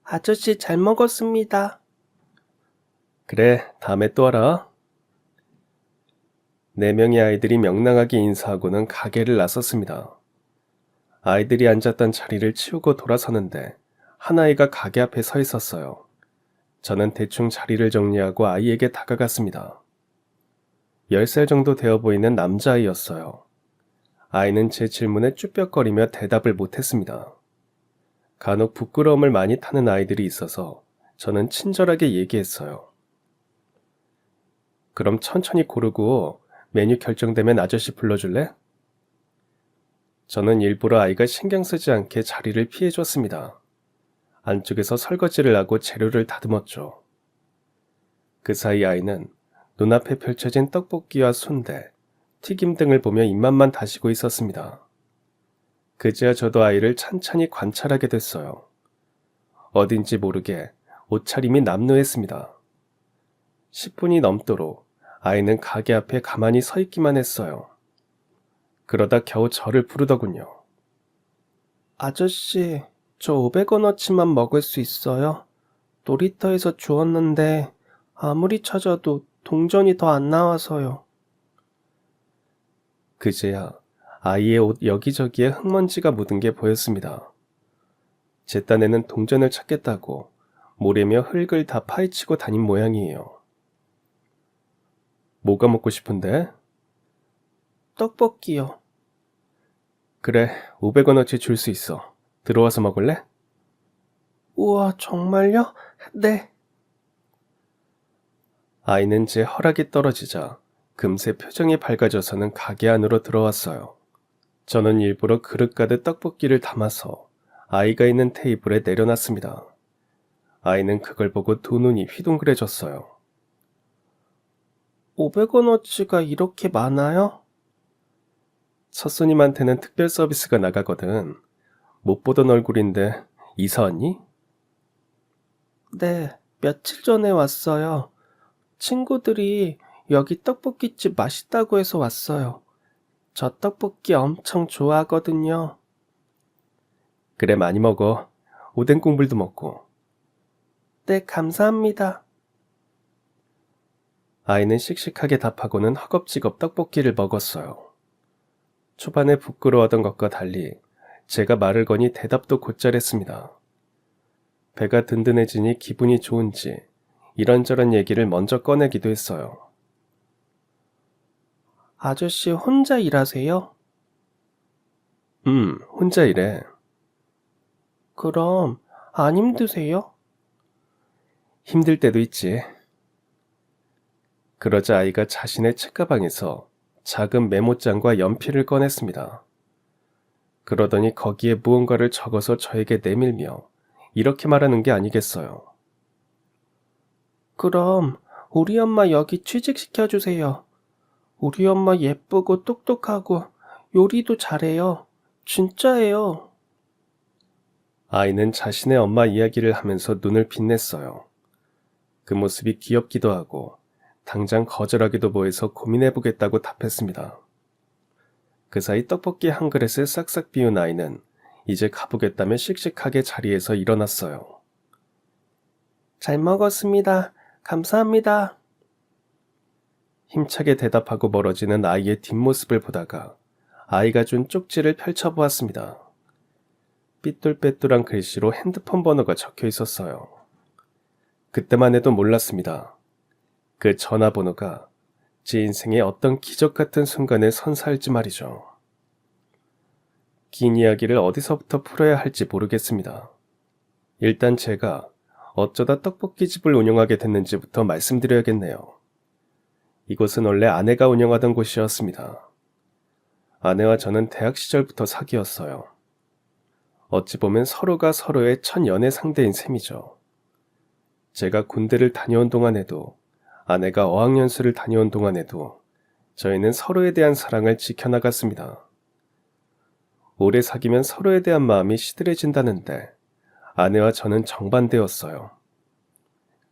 아저씨 잘 먹었습니다. 그래, 다음에 또 와라. 네 명의 아이들이 명랑하게 인사하고는 가게를 나섰습니다. 아이들이 앉았던 자리를 치우고 돌아서는데 한 아이가 가게 앞에 서 있었어요. 저는 대충 자리를 정리하고 아이에게 다가갔습니다. 10살 정도 되어 보이는 남자아이였어요. 아이는 제 질문에 쭈뼛거리며 대답을 못했습니다. 간혹 부끄러움을 많이 타는 아이들이 있어서 저는 친절하게 얘기했어요. 그럼 천천히 고르고 메뉴 결정되면 아저씨 불러줄래? 저는 일부러 아이가 신경 쓰지 않게 자리를 피해줬습니다. 안쪽에서 설거지를 하고 재료를 다듬었죠. 그 사이 아이는 눈앞에 펼쳐진 떡볶이와 순대, 튀김 등을 보며 입맛만 다시고 있었습니다. 그제야 저도 아이를 찬찬히 관찰하게 됐어요. 어딘지 모르게 옷차림이 남루했습니다. 10분이 넘도록 아이는 가게 앞에 가만히 서 있기만 했어요. 그러다 겨우 저를 부르더군요. 아저씨, 저 500원어치만 먹을 수 있어요? 놀이터에서 주웠는데 아무리 찾아도 동전이 더 안 나와서요. 그제야 아이의 옷 여기저기에 흙먼지가 묻은 게 보였습니다. 제 딴에는 동전을 찾겠다고 모래며 흙을 다 파헤치고 다닌 모양이에요. 뭐가 먹고 싶은데? 떡볶이요. 그래, 500원어치 줄 수 있어. 들어와서 먹을래? 우와, 정말요? 네. 아이는 제 허락이 떨어지자 금세 표정이 밝아져서는 가게 안으로 들어왔어요. 저는 일부러 그릇 가득 떡볶이를 담아서 아이가 있는 테이블에 내려놨습니다. 아이는 그걸 보고 두 눈이 휘둥그레졌어요. 500원어치가 이렇게 많아요? 첫 손님한테는 특별 서비스가 나가거든. 못 보던 얼굴인데 이사 왔니? 네, 며칠 전에 왔어요. 친구들이 여기 떡볶이집 맛있다고 해서 왔어요. 저 떡볶이 엄청 좋아하거든요. 그래, 많이 먹어. 오뎅 국물도 먹고. 네, 감사합니다. 아이는 씩씩하게 답하고는 허겁지겁 떡볶이를 먹었어요. 초반에 부끄러워하던 것과 달리 제가 말을 거니 대답도 곧잘했습니다. 배가 든든해지니 기분이 좋은지 이런저런 얘기를 먼저 꺼내기도 했어요. 아저씨 혼자 일하세요? 혼자 일해. 그럼 안 힘드세요? 힘들 때도 있지. 그러자 아이가 자신의 책가방에서 작은 메모장과 연필을 꺼냈습니다. 그러더니 거기에 무언가를 적어서 저에게 내밀며 이렇게 말하는 게 아니겠어요. 그럼 우리 엄마 여기 취직시켜주세요. 우리 엄마 예쁘고 똑똑하고 요리도 잘해요. 진짜예요. 아이는 자신의 엄마 이야기를 하면서 눈을 빛냈어요. 그 모습이 귀엽기도 하고 당장 거절하기도 보여서 고민해보겠다고 답했습니다. 그 사이 떡볶이 한 그릇을 싹싹 비운 아이는 이제 가보겠다며 씩씩하게 자리에서 일어났어요. 잘 먹었습니다. 감사합니다. 힘차게 대답하고 멀어지는 아이의 뒷모습을 보다가 아이가 준 쪽지를 펼쳐보았습니다. 삐뚤빼뚤한 글씨로 핸드폰 번호가 적혀 있었어요. 그때만 해도 몰랐습니다. 그 전화번호가 제 인생의 어떤 기적 같은 순간을 선사할지 말이죠. 긴 이야기를 어디서부터 풀어야 할지 모르겠습니다. 일단 제가 어쩌다 떡볶이집을 운영하게 됐는지부터 말씀드려야겠네요. 이곳은 원래 아내가 운영하던 곳이었습니다. 아내와 저는 대학 시절부터 사귀었어요. 어찌 보면 서로가 서로의 첫 연애 상대인 셈이죠. 제가 군대를 다녀온 동안에도 아내가 어학연수를 다녀온 동안에도 저희는 서로에 대한 사랑을 지켜나갔습니다. 오래 사귀면 서로에 대한 마음이 시들해진다는데 아내와 저는 정반대였어요.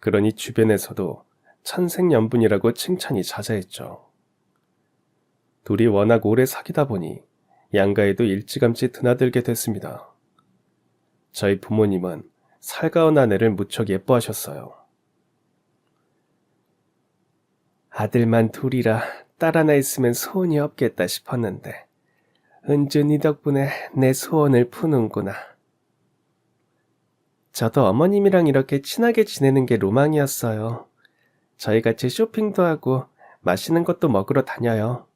그러니 주변에서도 천생연분이라고 칭찬이 자자했죠. 둘이 워낙 오래 사귀다 보니 양가에도 일찌감치 드나들게 됐습니다. 저희 부모님은 살가운 아내를 무척 예뻐하셨어요. 아들만 둘이라 딸 하나 있으면 소원이 없겠다 싶었는데 은주 네 덕분에 내 소원을 푸는구나. 저도 어머님이랑 이렇게 친하게 지내는 게 로망이었어요. 저희 같이 쇼핑도 하고 맛있는 것도 먹으러 다녀요.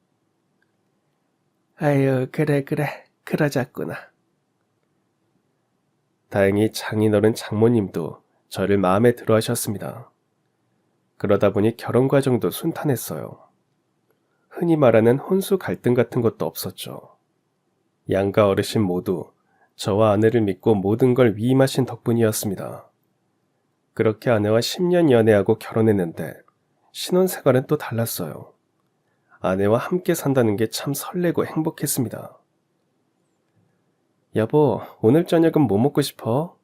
아유, 그래, 그러자꾸나. 다행히 장인어른 장모님도 저를 마음에 들어 하셨습니다. 그러다 보니 결혼 과정도 순탄했어요. 흔히 말하는 혼수 갈등 같은 것도 없었죠. 양가 어르신 모두 저와 아내를 믿고 모든 걸 위임하신 덕분이었습니다. 그렇게 아내와 10년 연애하고 결혼했는데 신혼생활은 또 달랐어요. 아내와 함께 산다는 게 참 설레고 행복했습니다. 여보, 오늘 저녁은 뭐 먹고 싶어?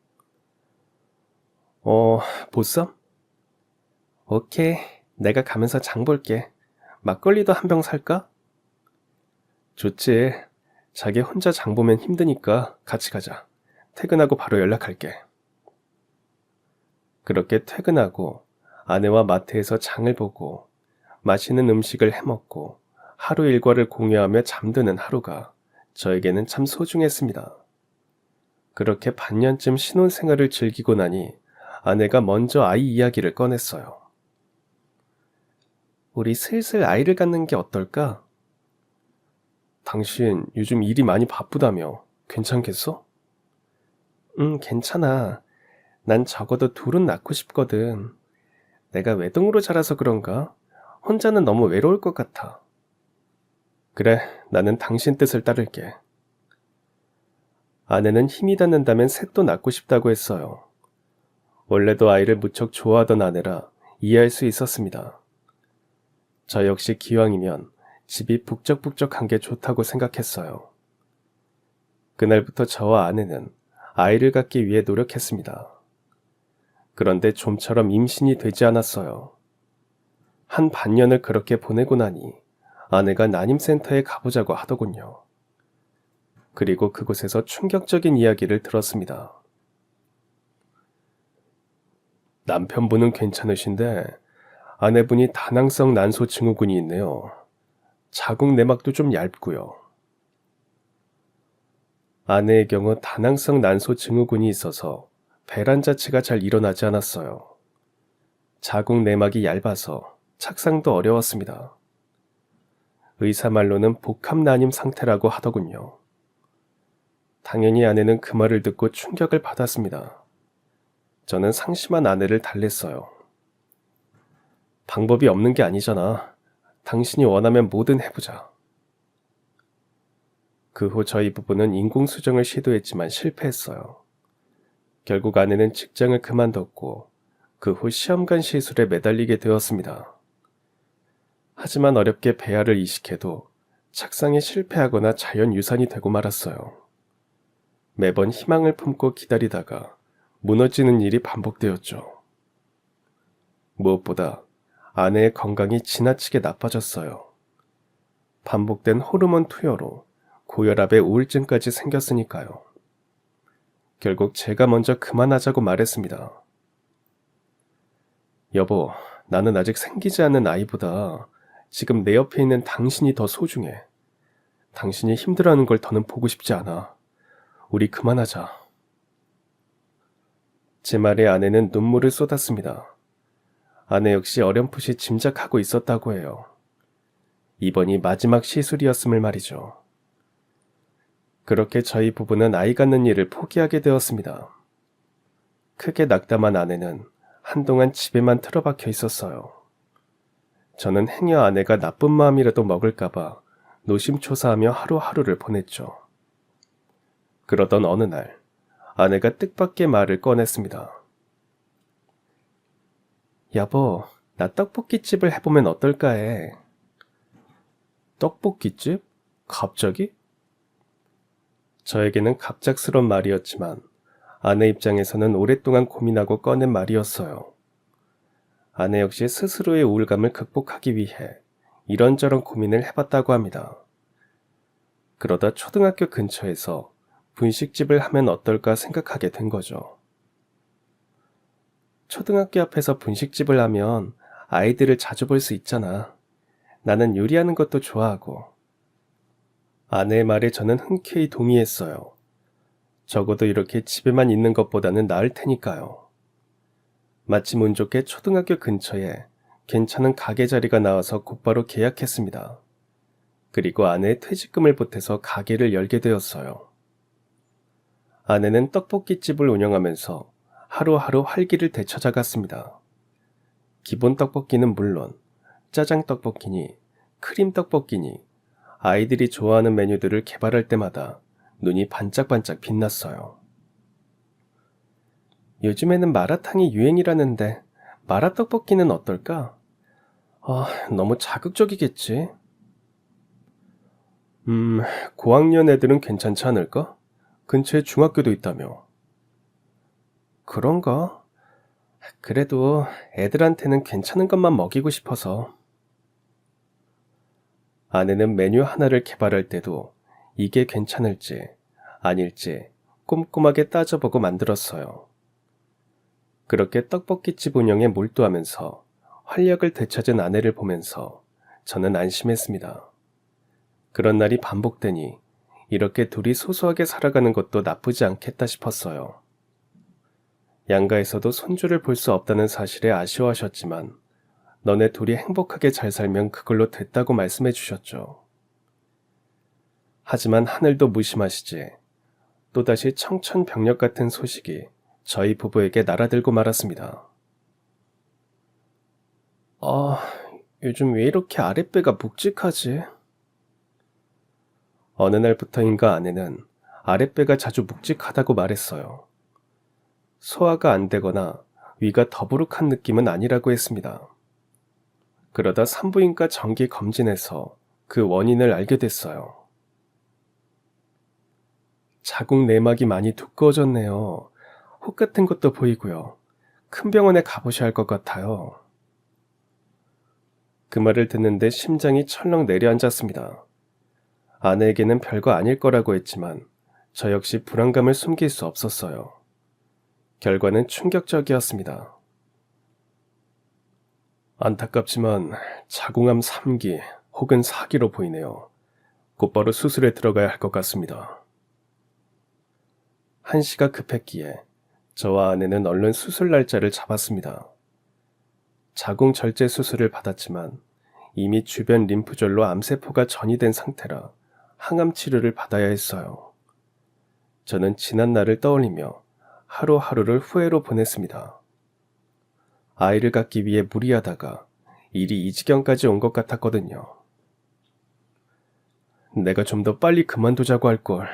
보쌈? 오케이, 내가 가면서 장 볼게. 막걸리도 한 병 살까? 좋지. 자기 혼자 장 보면 힘드니까 같이 가자. 퇴근하고 바로 연락할게. 그렇게 퇴근하고 아내와 마트에서 장을 보고 맛있는 음식을 해먹고 하루 일과를 공유하며 잠드는 하루가 저에게는 참 소중했습니다. 그렇게 반년쯤 신혼생활을 즐기고 나니 아내가 먼저 아이 이야기를 꺼냈어요. 우리 슬슬 아이를 갖는 게 어떨까? 당신 요즘 일이 많이 바쁘다며. 괜찮겠어? 괜찮아. 난 적어도 둘은 낳고 싶거든. 내가 외동으로 자라서 그런가? 혼자는 너무 외로울 것 같아. 그래, 나는 당신 뜻을 따를게. 아내는 힘이 닿는다면 셋도 낳고 싶다고 했어요. 원래도 아이를 무척 좋아하던 아내라 이해할 수 있었습니다. 저 역시 기왕이면 집이 북적북적한 게 좋다고 생각했어요. 그날부터 저와 아내는 아이를 갖기 위해 노력했습니다. 그런데 좀처럼 임신이 되지 않았어요. 한 반년을 그렇게 보내고 나니 아내가 난임센터에 가보자고 하더군요. 그리고 그곳에서 충격적인 이야기를 들었습니다. 남편분은 괜찮으신데 아내분이 다낭성 난소 증후군이 있네요. 자궁 내막도 좀 얇고요. 아내의 경우 다낭성 난소 증후군이 있어서 배란 자체가 잘 일어나지 않았어요. 자궁 내막이 얇아서 착상도 어려웠습니다. 의사 말로는 복합 난임 상태라고 하더군요. 당연히 아내는 그 말을 듣고 충격을 받았습니다. 저는 상심한 아내를 달랬어요. 방법이 없는 게 아니잖아. 당신이 원하면 뭐든 해보자. 그 후 저희 부부는 인공수정을 시도했지만 실패했어요. 결국 아내는 직장을 그만뒀고 그 후 시험관 시술에 매달리게 되었습니다. 하지만 어렵게 배아를 이식해도 착상에 실패하거나 자연유산이 되고 말았어요. 매번 희망을 품고 기다리다가 무너지는 일이 반복되었죠. 무엇보다 아내의 건강이 지나치게 나빠졌어요. 반복된 호르몬 투여로 고혈압에 우울증까지 생겼으니까요. 결국 제가 먼저 그만하자고 말했습니다. 여보, 나는 아직 생기지 않는 아이보다 지금 내 옆에 있는 당신이 더 소중해. 당신이 힘들어하는 걸 더는 보고 싶지 않아. 우리 그만하자. 제 말에 아내는 눈물을 쏟았습니다. 아내 역시 어렴풋이 짐작하고 있었다고 해요. 이번이 마지막 시술이었음을 말이죠. 그렇게 저희 부부는 아이 갖는 일을 포기하게 되었습니다. 크게 낙담한 아내는 한동안 집에만 틀어박혀 있었어요. 저는 행여 아내가 나쁜 마음이라도 먹을까봐 노심초사하며 하루하루를 보냈죠. 그러던 어느 날 아내가 뜻밖의 말을 꺼냈습니다. 여보, 나 떡볶이집을 해보면 어떨까 해. 떡볶이집? 갑자기? 저에게는 갑작스러운 말이었지만 아내 입장에서는 오랫동안 고민하고 꺼낸 말이었어요. 아내 역시 스스로의 우울감을 극복하기 위해 이런저런 고민을 해봤다고 합니다. 그러다 초등학교 근처에서 분식집을 하면 어떨까 생각하게 된 거죠. 초등학교 앞에서 분식집을 하면 아이들을 자주 볼 수 있잖아. 나는 요리하는 것도 좋아하고. 아내의 말에 저는 흔쾌히 동의했어요. 적어도 이렇게 집에만 있는 것보다는 나을 테니까요. 마침 운 좋게 초등학교 근처에 괜찮은 가게 자리가 나와서 곧바로 계약했습니다. 그리고 아내의 퇴직금을 보태서 가게를 열게 되었어요. 아내는 떡볶이집을 운영하면서 하루하루 활기를 되찾아갔습니다. 기본 떡볶이는 물론 짜장 떡볶이니 크림 떡볶이니 아이들이 좋아하는 메뉴들을 개발할 때마다 눈이 반짝반짝 빛났어요. 요즘에는 마라탕이 유행이라는데 마라떡볶이는 어떨까? 너무 자극적이겠지? 고학년 애들은 괜찮지 않을까? 근처에 중학교도 있다며. 그런가? 그래도 애들한테는 괜찮은 것만 먹이고 싶어서. 아내는 메뉴 하나를 개발할 때도 이게 괜찮을지 아닐지 꼼꼼하게 따져보고 만들었어요. 그렇게 떡볶이집 운영에 몰두하면서 활력을 되찾은 아내를 보면서 저는 안심했습니다. 그런 날이 반복되니 이렇게 둘이 소소하게 살아가는 것도 나쁘지 않겠다 싶었어요. 양가에서도 손주를 볼 수 없다는 사실에 아쉬워하셨지만 너네 둘이 행복하게 잘 살면 그걸로 됐다고 말씀해 주셨죠. 하지만 하늘도 무심하시지 또다시 청천벽력 같은 소식이 저희 부부에게 날아들고 말았습니다. 요즘 왜 이렇게 아랫배가 묵직하지? 어느 날부터인가 아내는 아랫배가 자주 묵직하다고 말했어요. 소화가 안 되거나 위가 더부룩한 느낌은 아니라고 했습니다. 그러다 산부인과 정기 검진에서 그 원인을 알게 됐어요. 자궁 내막이 많이 두꺼워졌네요. 혹 같은 것도 보이고요. 큰 병원에 가보셔야 할 것 같아요. 그 말을 듣는데 심장이 철렁 내려앉았습니다. 아내에게는 별거 아닐 거라고 했지만 저 역시 불안감을 숨길 수 없었어요. 결과는 충격적이었습니다. 안타깝지만 자궁암 3기 혹은 4기로 보이네요. 곧바로 수술에 들어가야 할 것 같습니다. 한시가 급했기에 저와 아내는 얼른 수술 날짜를 잡았습니다. 자궁 절제 수술을 받았지만 이미 주변 림프절로 암세포가 전이된 상태라 항암 치료를 받아야 했어요. 저는 지난 날을 떠올리며 하루하루를 후회로 보냈습니다. 아이를 갖기 위해 무리하다가 일이 이 지경까지 온 것 같았거든요. 내가 좀 더 빨리 그만두자고 할 걸.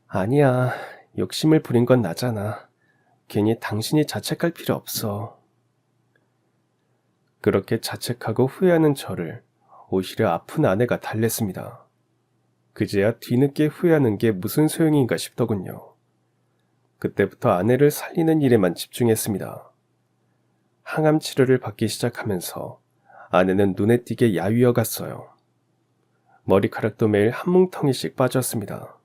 아니야, 욕심을 부린 건 나잖아. 괜히 당신이 자책할 필요 없어. 그렇게 자책하고 후회하는 저를 오히려 아픈 아내가 달랬습니다. 그제야 뒤늦게 후회하는 게 무슨 소용인가 싶더군요. 그때부터 아내를 살리는 일에만 집중했습니다. 항암 치료를 받기 시작하면서 아내는 눈에 띄게 야위어 갔어요. 머리카락도 매일 한 뭉텅이씩 빠졌습니다.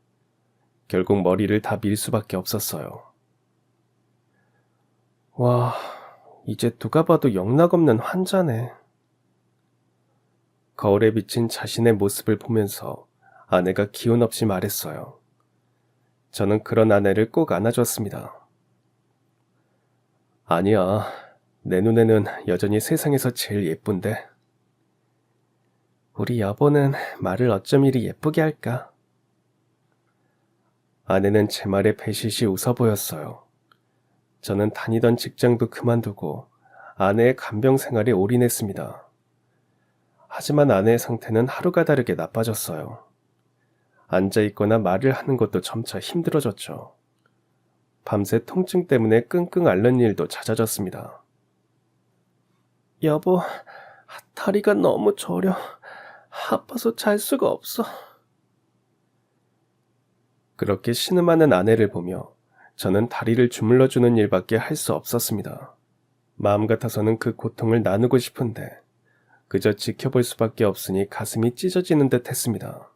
결국 머리를 다 밀 수밖에 없었어요. 와, 이제 누가 봐도 영락없는 환자네. 거울에 비친 자신의 모습을 보면서 아내가 기운 없이 말했어요. 저는 그런 아내를 꼭 안아줬습니다. 아니야, 내 눈에는 여전히 세상에서 제일 예쁜데. 우리 여보는 말을 어쩜 이리 예쁘게 할까? 아내는 제 말에 배시시 웃어 보였어요. 저는 다니던 직장도 그만두고 아내의 간병 생활에 올인했습니다. 하지만 아내의 상태는 하루가 다르게 나빠졌어요. 앉아있거나 말을 하는 것도 점차 힘들어졌죠. 밤새 통증 때문에 끙끙 앓는 일도 잦아졌습니다. 여보, 다리가 너무 저려. 아파서 잘 수가 없어. 그렇게 신음하는 아내를 보며 저는 다리를 주물러주는 일밖에 할 수 없었습니다. 마음 같아서는 그 고통을 나누고 싶은데 그저 지켜볼 수밖에 없으니 가슴이 찢어지는 듯 했습니다.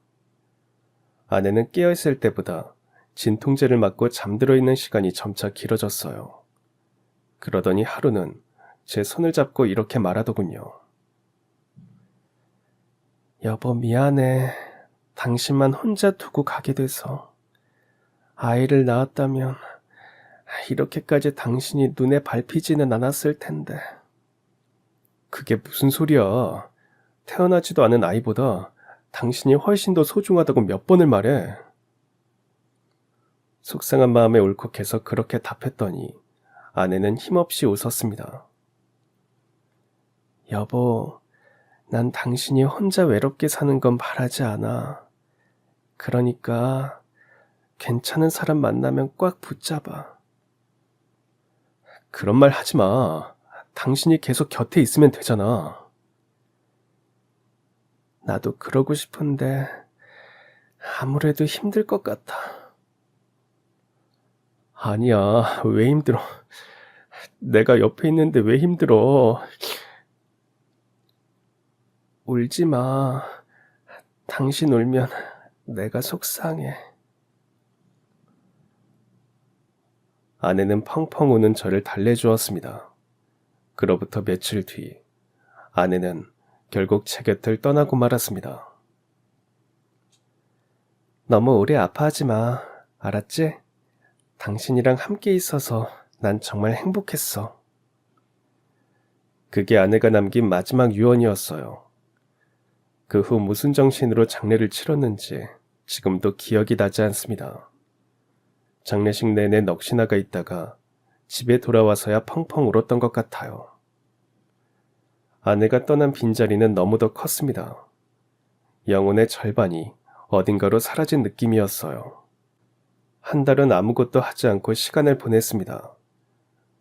아내는 깨어있을 때보다 진통제를 맞고 잠들어 있는 시간이 점차 길어졌어요. 그러더니 하루는 제 손을 잡고 이렇게 말하더군요. 여보, 미안해. 당신만 혼자 두고 가게 돼서. 아이를 낳았다면 이렇게까지 당신이 눈에 밟히지는 않았을 텐데. 그게 무슨 소리야. 태어나지도 않은 아이보다 당신이 훨씬 더 소중하다고 몇 번을 말해. 속상한 마음에 울컥해서 그렇게 답했더니 아내는 힘없이 웃었습니다. 여보, 난 당신이 혼자 외롭게 사는 건 바라지 않아. 그러니까 괜찮은 사람 만나면 꽉 붙잡아. 그런 말 하지 마. 당신이 계속 곁에 있으면 되잖아. 나도 그러고 싶은데 아무래도 힘들 것 같아. 아니야, 왜 힘들어? 내가 옆에 있는데 왜 힘들어? 울지 마. 당신 울면 내가 속상해. 아내는 펑펑 우는 저를 달래주었습니다. 그로부터 며칠 뒤, 아내는 결국 제 곁을 떠나고 말았습니다. 너무 오래 아파하지 마. 알았지? 당신이랑 함께 있어서 난 정말 행복했어. 그게 아내가 남긴 마지막 유언이었어요. 그 후 무슨 정신으로 장례를 치렀는지 지금도 기억이 나지 않습니다. 장례식 내내 넋이 나가 있다가 집에 돌아와서야 펑펑 울었던 것 같아요. 아내가 떠난 빈자리는 너무도 컸습니다. 영혼의 절반이 어딘가로 사라진 느낌이었어요. 한 달은 아무것도 하지 않고 시간을 보냈습니다.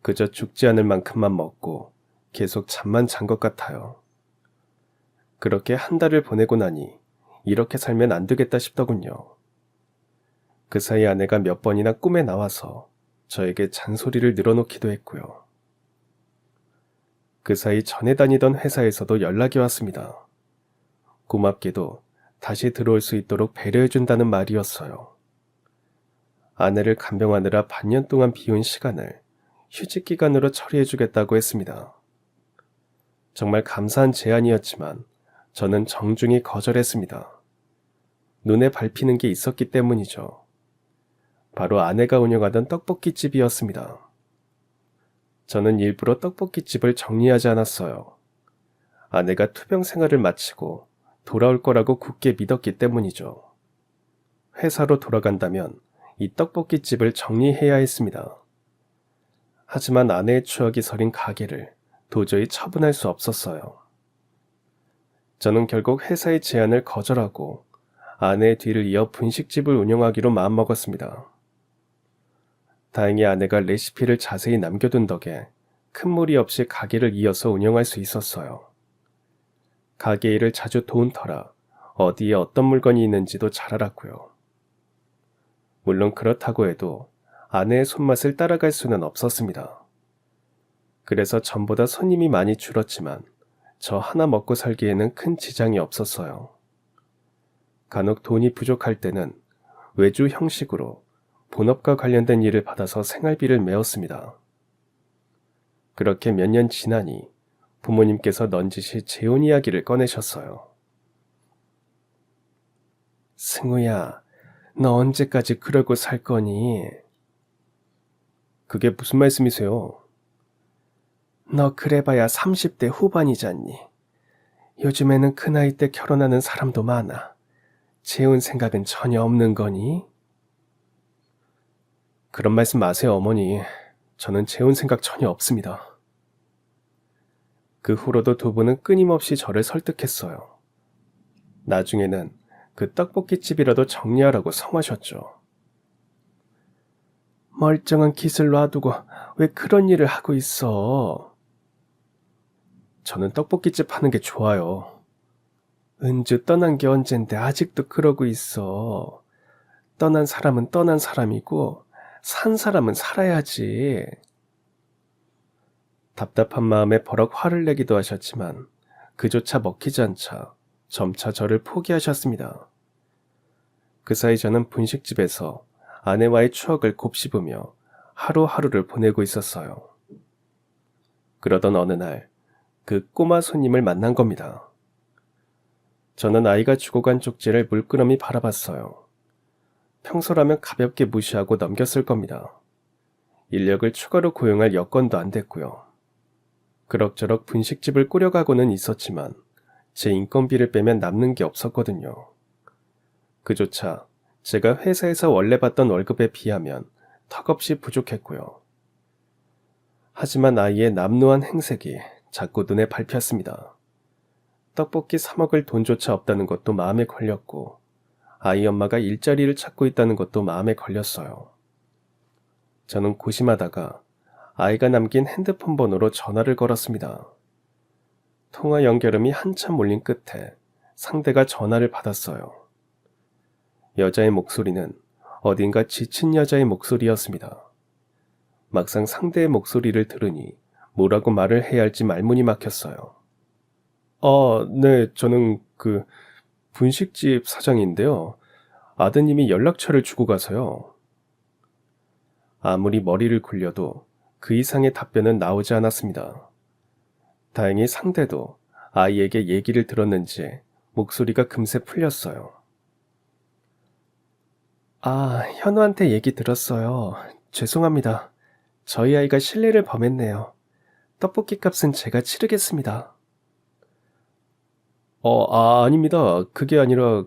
그저 죽지 않을 만큼만 먹고 계속 잠만 잔 것 같아요. 그렇게 한 달을 보내고 나니 이렇게 살면 안 되겠다 싶더군요. 그 사이 아내가 몇 번이나 꿈에 나와서 저에게 잔소리를 늘어놓기도 했고요. 그 사이 전에 다니던 회사에서도 연락이 왔습니다. 고맙게도 다시 들어올 수 있도록 배려해준다는 말이었어요. 아내를 간병하느라 반년 동안 비운 시간을 휴직 기간으로 처리해주겠다고 했습니다. 정말 감사한 제안이었지만 저는 정중히 거절했습니다. 눈에 밟히는 게 있었기 때문이죠. 바로 아내가 운영하던 떡볶이집이었습니다. 저는 일부러 떡볶이집을 정리하지 않았어요. 아내가 투병 생활을 마치고 돌아올 거라고 굳게 믿었기 때문이죠. 회사로 돌아간다면 이 떡볶이집을 정리해야 했습니다. 하지만 아내의 추억이 서린 가게를 도저히 처분할 수 없었어요. 저는 결국 회사의 제안을 거절하고 아내의 뒤를 이어 분식집을 운영하기로 마음먹었습니다. 다행히 아내가 레시피를 자세히 남겨둔 덕에 큰 무리 없이 가게를 이어서 운영할 수 있었어요. 가게 일을 자주 도운 터라 어디에 어떤 물건이 있는지도 잘 알았고요. 물론 그렇다고 해도 아내의 손맛을 따라갈 수는 없었습니다. 그래서 전보다 손님이 많이 줄었지만 저 하나 먹고 살기에는 큰 지장이 없었어요. 간혹 돈이 부족할 때는 외주 형식으로 본업과 관련된 일을 받아서 생활비를 메웠습니다. 그렇게 몇 년 지나니 부모님께서 넌지시 재혼 이야기를 꺼내셨어요. 승우야, 너 언제까지 그러고 살 거니? 그게 무슨 말씀이세요? 너 그래봐야 30대 후반이잖니. 요즘에는 그 나이 때 결혼하는 사람도 많아. 재혼 생각은 전혀 없는 거니? 그런 말씀 마세요, 어머니. 저는 재혼 생각 전혀 없습니다. 그 후로도 두 분은 끊임없이 저를 설득했어요. 나중에는 그 떡볶이집이라도 정리하라고 성하셨죠. 멀쩡한 깃을 놔두고 왜 그런 일을 하고 있어? 저는 떡볶이집 하는 게 좋아요. 은주 떠난 게 언젠데 아직도 그러고 있어. 떠난 사람은 떠난 사람이고 산 사람은 살아야지. 답답한 마음에 버럭 화를 내기도 하셨지만 그조차 먹히지 않자 점차 저를 포기하셨습니다. 그 사이 저는 분식집에서 아내와의 추억을 곱씹으며 하루하루를 보내고 있었어요. 그러던 어느 날 그 꼬마 손님을 만난 겁니다. 저는 아이가 주고 간 쪽지를 물끄러미 바라봤어요. 평소라면 가볍게 무시하고 넘겼을 겁니다. 인력을 추가로 고용할 여건도 안 됐고요. 그럭저럭 분식집을 꾸려가고는 있었지만 제 인건비를 빼면 남는 게 없었거든요. 그조차 제가 회사에서 원래 받던 월급에 비하면 턱없이 부족했고요. 하지만 아이의 남루한 행색이 자꾸 눈에 밟혔습니다. 떡볶이 사 먹을 돈조차 없다는 것도 마음에 걸렸고 아이 엄마가 일자리를 찾고 있다는 것도 마음에 걸렸어요. 저는 고심하다가 아이가 남긴 핸드폰 번호로 전화를 걸었습니다. 통화 연결음이 한참 몰린 끝에 상대가 전화를 받았어요. 여자의 목소리는 어딘가 지친 여자의 목소리였습니다. 막상 상대의 목소리를 들으니 뭐라고 말을 해야 할지 말문이 막혔어요. 네, 저는 분식집 사장인데요. 아드님이 연락처를 주고 가서요. 아무리 머리를 굴려도 그 이상의 답변은 나오지 않았습니다. 다행히 상대도 아이에게 얘기를 들었는지 목소리가 금세 풀렸어요. 현우한테 얘기 들었어요. 죄송합니다. 저희 아이가 실례를 범했네요. 떡볶이 값은 제가 치르겠습니다. 아닙니다. 그게 아니라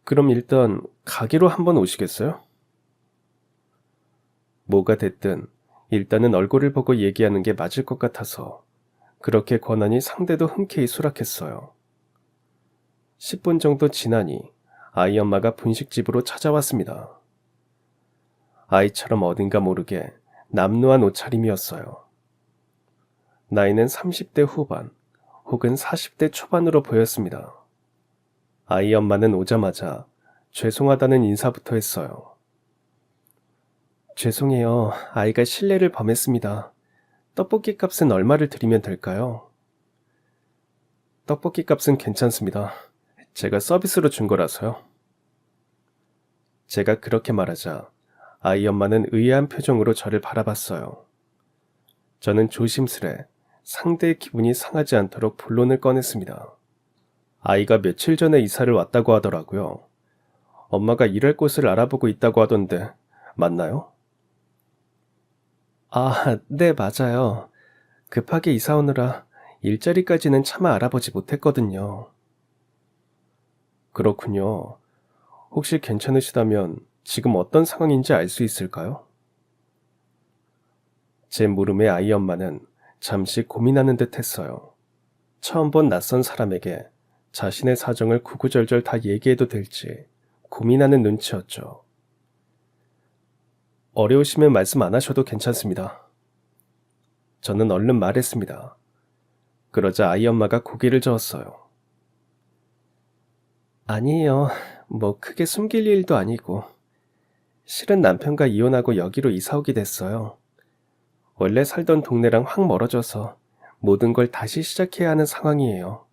그럼 일단 가게로 한번 오시겠어요? 뭐가 됐든 일단은 얼굴을 보고 얘기하는 게 맞을 것 같아서 그렇게 권하니 상대도 흔쾌히 수락했어요. 10분 정도 지나니 아이 엄마가 분식집으로 찾아왔습니다. 아이처럼 어딘가 모르게 남루한 옷차림이었어요. 나이는 30대 후반 혹은 40대 초반으로 보였습니다. 아이 엄마는 오자마자 죄송하다는 인사부터 했어요. 죄송해요. 아이가 실례를 범했습니다. 떡볶이 값은 얼마를 드리면 될까요? 떡볶이 값은 괜찮습니다. 제가 서비스로 준 거라서요. 제가 그렇게 말하자 아이 엄마는 의아한 표정으로 저를 바라봤어요. 저는 조심스레 상대의 기분이 상하지 않도록 본론을 꺼냈습니다. 아이가 며칠 전에 이사를 왔다고 하더라고요. 엄마가 일할 곳을 알아보고 있다고 하던데 맞나요? 네, 맞아요. 급하게 이사 오느라 일자리까지는 차마 알아보지 못했거든요. 그렇군요. 혹시 괜찮으시다면 지금 어떤 상황인지 알 수 있을까요? 제 물음에 아이 엄마는 잠시 고민하는 듯 했어요. 처음 본 낯선 사람에게 자신의 사정을 구구절절 다 얘기해도 될지 고민하는 눈치였죠. 어려우시면 말씀 안 하셔도 괜찮습니다. 저는 얼른 말했습니다. 그러자 아이 엄마가 고개를 저었어요. 아니에요. 뭐 크게 숨길 일도 아니고. 실은 남편과 이혼하고 여기로 이사 오게 됐어요. 원래 살던 동네랑 확 멀어져서 모든 걸 다시 시작해야 하는 상황이에요.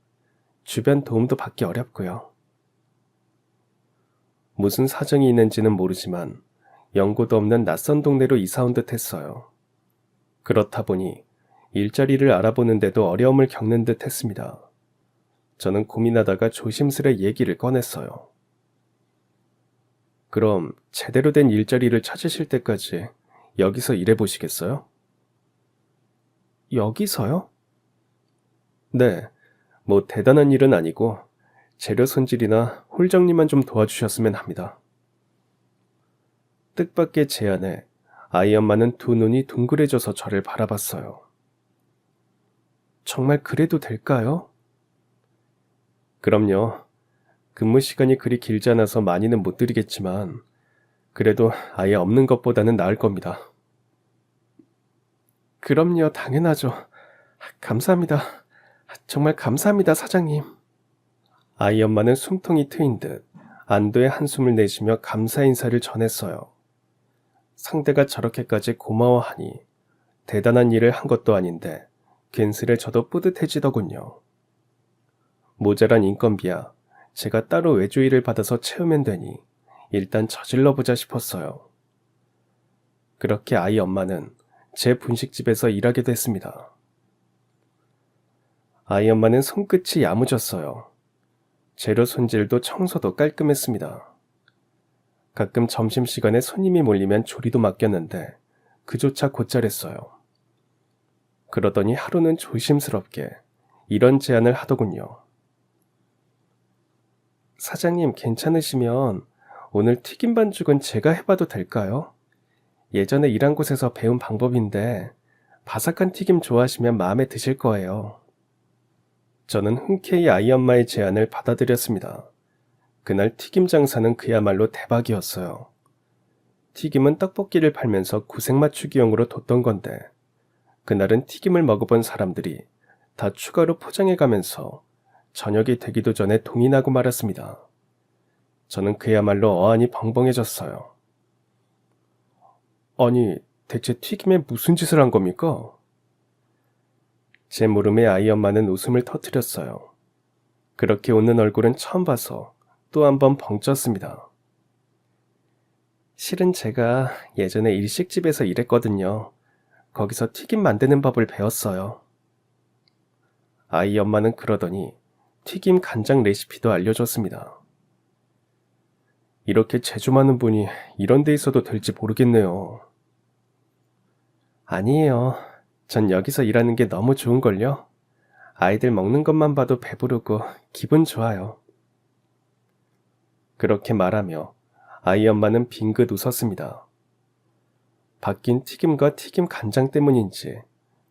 주변 도움도 받기 어렵고요. 무슨 사정이 있는지는 모르지만 연고도 없는 낯선 동네로 이사 온 듯 했어요. 그렇다 보니 일자리를 알아보는데도 어려움을 겪는 듯 했습니다. 저는 고민하다가 조심스레 얘기를 꺼냈어요. 그럼 제대로 된 일자리를 찾으실 때까지 여기서 일해보시겠어요? 여기서요? 네, 뭐 대단한 일은 아니고 재료 손질이나 홀 정리만 좀 도와주셨으면 합니다. 뜻밖의 제안에 아이 엄마는 두 눈이 둥그레져서 저를 바라봤어요. 정말 그래도 될까요? 그럼요. 근무 시간이 그리 길지 않아서 많이는 못 드리겠지만 그래도 아예 없는 것보다는 나을 겁니다. 그럼요, 당연하죠. 감사합니다. 정말 감사합니다, 사장님. 아이 엄마는 숨통이 트인 듯 안도의 한숨을 내쉬며 감사 인사를 전했어요. 상대가 저렇게까지 고마워하니 대단한 일을 한 것도 아닌데 괜스레 저도 뿌듯해지더군요. 모자란 인건비야 제가 따로 외주일을 받아서 채우면 되니 일단 저질러보자 싶었어요. 그렇게 아이 엄마는 제 분식집에서 일하게 됐습니다. 아이 엄마는 손끝이 야무졌어요. 재료 손질도 청소도 깔끔했습니다. 가끔 점심시간에 손님이 몰리면 조리도 맡겼는데 그조차 곧잘했어요. 그러더니 하루는 조심스럽게 이런 제안을 하더군요. 사장님 괜찮으시면 오늘 튀김 반죽은 제가 해봐도 될까요? 예전에 일한 곳에서 배운 방법인데 바삭한 튀김 좋아하시면 마음에 드실 거예요. 저는 흔쾌히 아이 엄마의 제안을 받아들였습니다. 그날 튀김 장사는 그야말로 대박이었어요. 튀김은 떡볶이를 팔면서 구색 맞추기용으로 뒀던 건데 그날은 튀김을 먹어본 사람들이 다 추가로 포장해가면서 저녁이 되기도 전에 동이 나고 말았습니다. 저는 그야말로 어안이 벙벙해졌어요. 아니, 대체 튀김에 무슨 짓을 한 겁니까? 제 물음에 아이 엄마는 웃음을 터뜨렸어요. 그렇게 웃는 얼굴은 처음 봐서 또 한 번 벙쪘습니다. 실은 제가 예전에 일식집에서 일했거든요. 거기서 튀김 만드는 법을 배웠어요. 아이 엄마는 그러더니 튀김 간장 레시피도 알려줬습니다. 이렇게 재주 많은 분이 이런 데 있어도 될지 모르겠네요. 아니에요. 전 여기서 일하는 게 너무 좋은걸요. 아이들 먹는 것만 봐도 배부르고 기분 좋아요. 그렇게 말하며 아이 엄마는 빙긋 웃었습니다. 바뀐 튀김과 튀김 간장 때문인지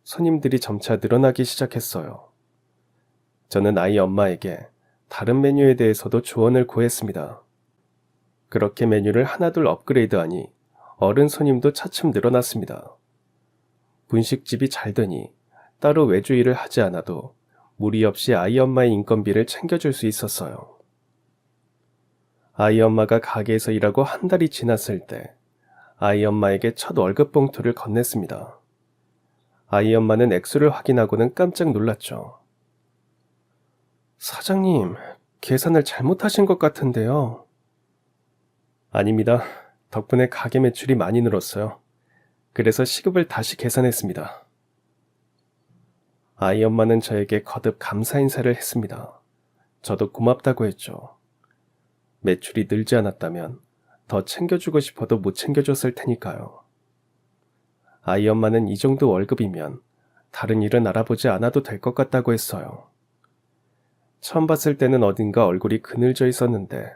손님들이 점차 늘어나기 시작했어요. 저는 아이 엄마에게 다른 메뉴에 대해서도 조언을 구했습니다. 그렇게 메뉴를 하나둘 업그레이드하니 어른 손님도 차츰 늘어났습니다. 분식집이 잘 되니 따로 외주 일을 하지 않아도 무리 없이 아이 엄마의 인건비를 챙겨줄 수 있었어요. 아이 엄마가 가게에서 일하고 한 달이 지났을 때 아이 엄마에게 첫 월급 봉투를 건넸습니다. 아이 엄마는 액수를 확인하고는 깜짝 놀랐죠. 사장님, 계산을 잘못하신 것 같은데요. 아닙니다. 덕분에 가게 매출이 많이 늘었어요. 그래서 시급을 다시 계산했습니다. 아이 엄마는 저에게 거듭 감사 인사를 했습니다. 저도 고맙다고 했죠. 매출이 늘지 않았다면 더 챙겨주고 싶어도 못 챙겨줬을 테니까요. 아이 엄마는 이 정도 월급이면 다른 일은 알아보지 않아도 될 것 같다고 했어요. 처음 봤을 때는 어딘가 얼굴이 그늘져 있었는데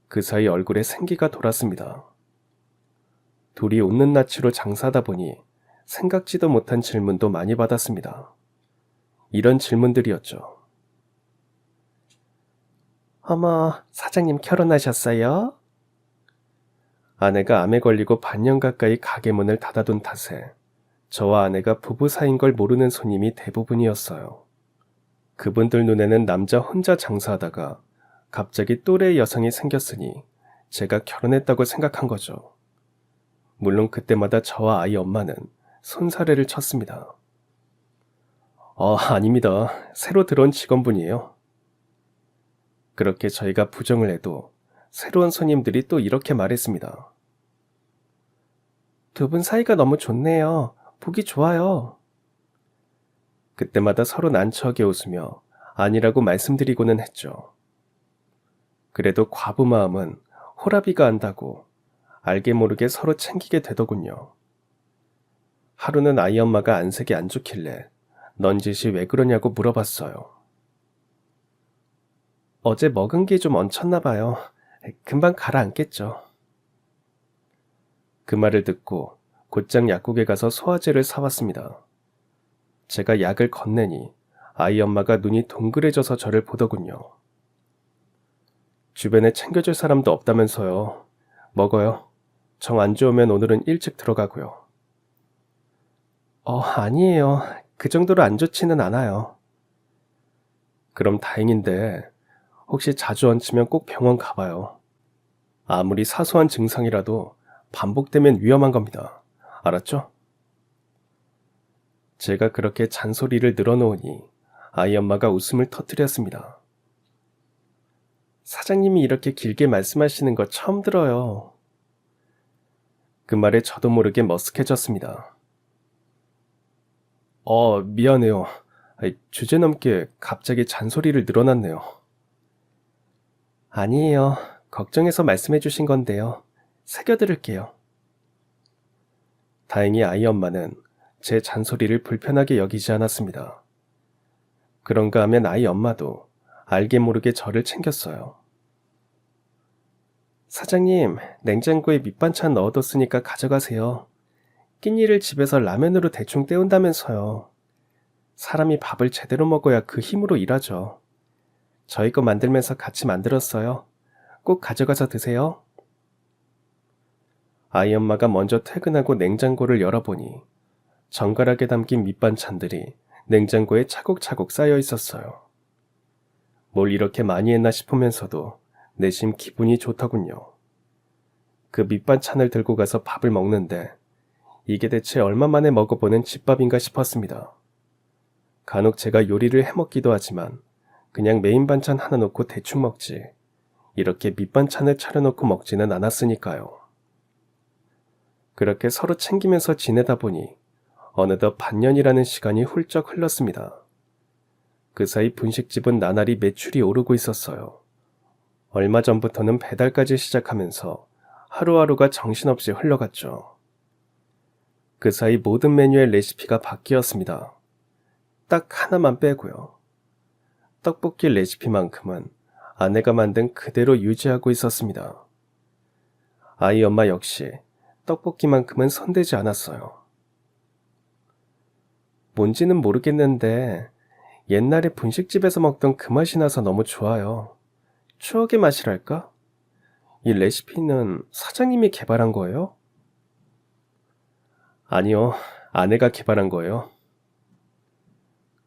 그 사이 얼굴에 생기가 돌았습니다. 둘이 웃는 낯으로 장사하다 보니 생각지도 못한 질문도 많이 받았습니다. 이런 질문들이었죠. 어머, 사장님 결혼하셨어요? 아내가 암에 걸리고 반년 가까이 가게 문을 닫아둔 탓에 저와 아내가 부부 사이인 걸 모르는 손님이 대부분이었어요. 그분들 눈에는 남자 혼자 장사하다가 갑자기 또래의 여성이 생겼으니 제가 결혼했다고 생각한 거죠. 물론 그때마다 저와 아이 엄마는 손사래를 쳤습니다. 아닙니다. 새로 들어온 직원분이에요. 그렇게 저희가 부정을 해도 새로운 손님들이 또 이렇게 말했습니다. 두 분 사이가 너무 좋네요. 보기 좋아요. 그때마다 서로 난처하게 웃으며 아니라고 말씀드리고는 했죠. 그래도 과부 마음은 호라비가 안다고 알게 모르게 서로 챙기게 되더군요. 하루는 아이 엄마가 안색이 안 좋길래 넌짓이 왜 그러냐고 물어봤어요. 어제 먹은 게 좀 얹혔나 봐요. 금방 가라앉겠죠. 그 말을 듣고 곧장 약국에 가서 소화제를 사왔습니다. 제가 약을 건네니 아이 엄마가 눈이 동그래져서 저를 보더군요. 주변에 챙겨줄 사람도 없다면서요. 먹어요. 정 안 좋으면 오늘은 일찍 들어가고요. 아니에요. 그 정도로 안 좋지는 않아요. 그럼 다행인데 혹시 자주 얹히면 꼭 병원 가봐요. 아무리 사소한 증상이라도 반복되면 위험한 겁니다. 알았죠? 제가 그렇게 잔소리를 늘어놓으니 아이 엄마가 웃음을 터뜨렸습니다. 사장님이 이렇게 길게 말씀하시는 거 처음 들어요. 그 말에 저도 모르게 머쓱해졌습니다. 미안해요. 주제넘게 갑자기 잔소리를 늘어났네요. 아니에요. 걱정해서 말씀해 주신 건데요. 새겨드릴게요. 다행히 아이 엄마는 제 잔소리를 불편하게 여기지 않았습니다. 그런가 하면 아이 엄마도 알게 모르게 저를 챙겼어요. 사장님, 냉장고에 밑반찬 넣어뒀으니까 가져가세요. 끼니를 집에서 라면으로 대충 때운다면서요. 사람이 밥을 제대로 먹어야 그 힘으로 일하죠. 저희 거 만들면서 같이 만들었어요. 꼭 가져가서 드세요. 아이 엄마가 먼저 퇴근하고 냉장고를 열어보니 정갈하게 담긴 밑반찬들이 냉장고에 차곡차곡 쌓여 있었어요. 뭘 이렇게 많이 했나 싶으면서도 내심 기분이 좋더군요. 그 밑반찬을 들고 가서 밥을 먹는데 이게 대체 얼마 만에 먹어보는 집밥인가 싶었습니다. 간혹 제가 요리를 해먹기도 하지만 그냥 메인 반찬 하나 놓고 대충 먹지 이렇게 밑반찬을 차려놓고 먹지는 않았으니까요. 그렇게 서로 챙기면서 지내다 보니 어느덧 반년이라는 시간이 훌쩍 흘렀습니다. 그 사이 분식집은 나날이 매출이 오르고 있었어요. 얼마 전부터는 배달까지 시작하면서 하루하루가 정신없이 흘러갔죠. 그 사이 모든 메뉴의 레시피가 바뀌었습니다. 딱 하나만 빼고요. 떡볶이 레시피만큼은 아내가 만든 그대로 유지하고 있었습니다. 아이 엄마 역시 떡볶이만큼은 손대지 않았어요. 뭔지는 모르겠는데 옛날에 분식집에서 먹던 그 맛이 나서 너무 좋아요. 추억의 맛이랄까? 이 레시피는 사장님이 개발한 거예요? 아니요, 아내가 개발한 거예요.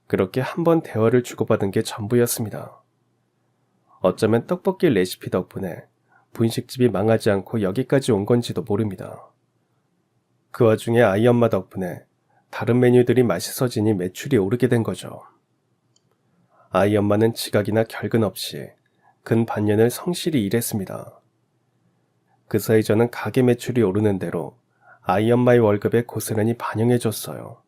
그렇게 한 번 대화를 주고받은 게 전부였습니다. 어쩌면 떡볶이 레시피 덕분에 분식집이 망하지 않고 여기까지 온 건지도 모릅니다. 그 와중에 아이 엄마 덕분에 다른 메뉴들이 맛있어지니 매출이 오르게 된 거죠. 아이 엄마는 지각이나 결근 없이 근 반년을 성실히 일했습니다. 그 사이 저는 가게 매출이 오르는 대로 아이 엄마의 월급에 고스란히 반영해줬어요.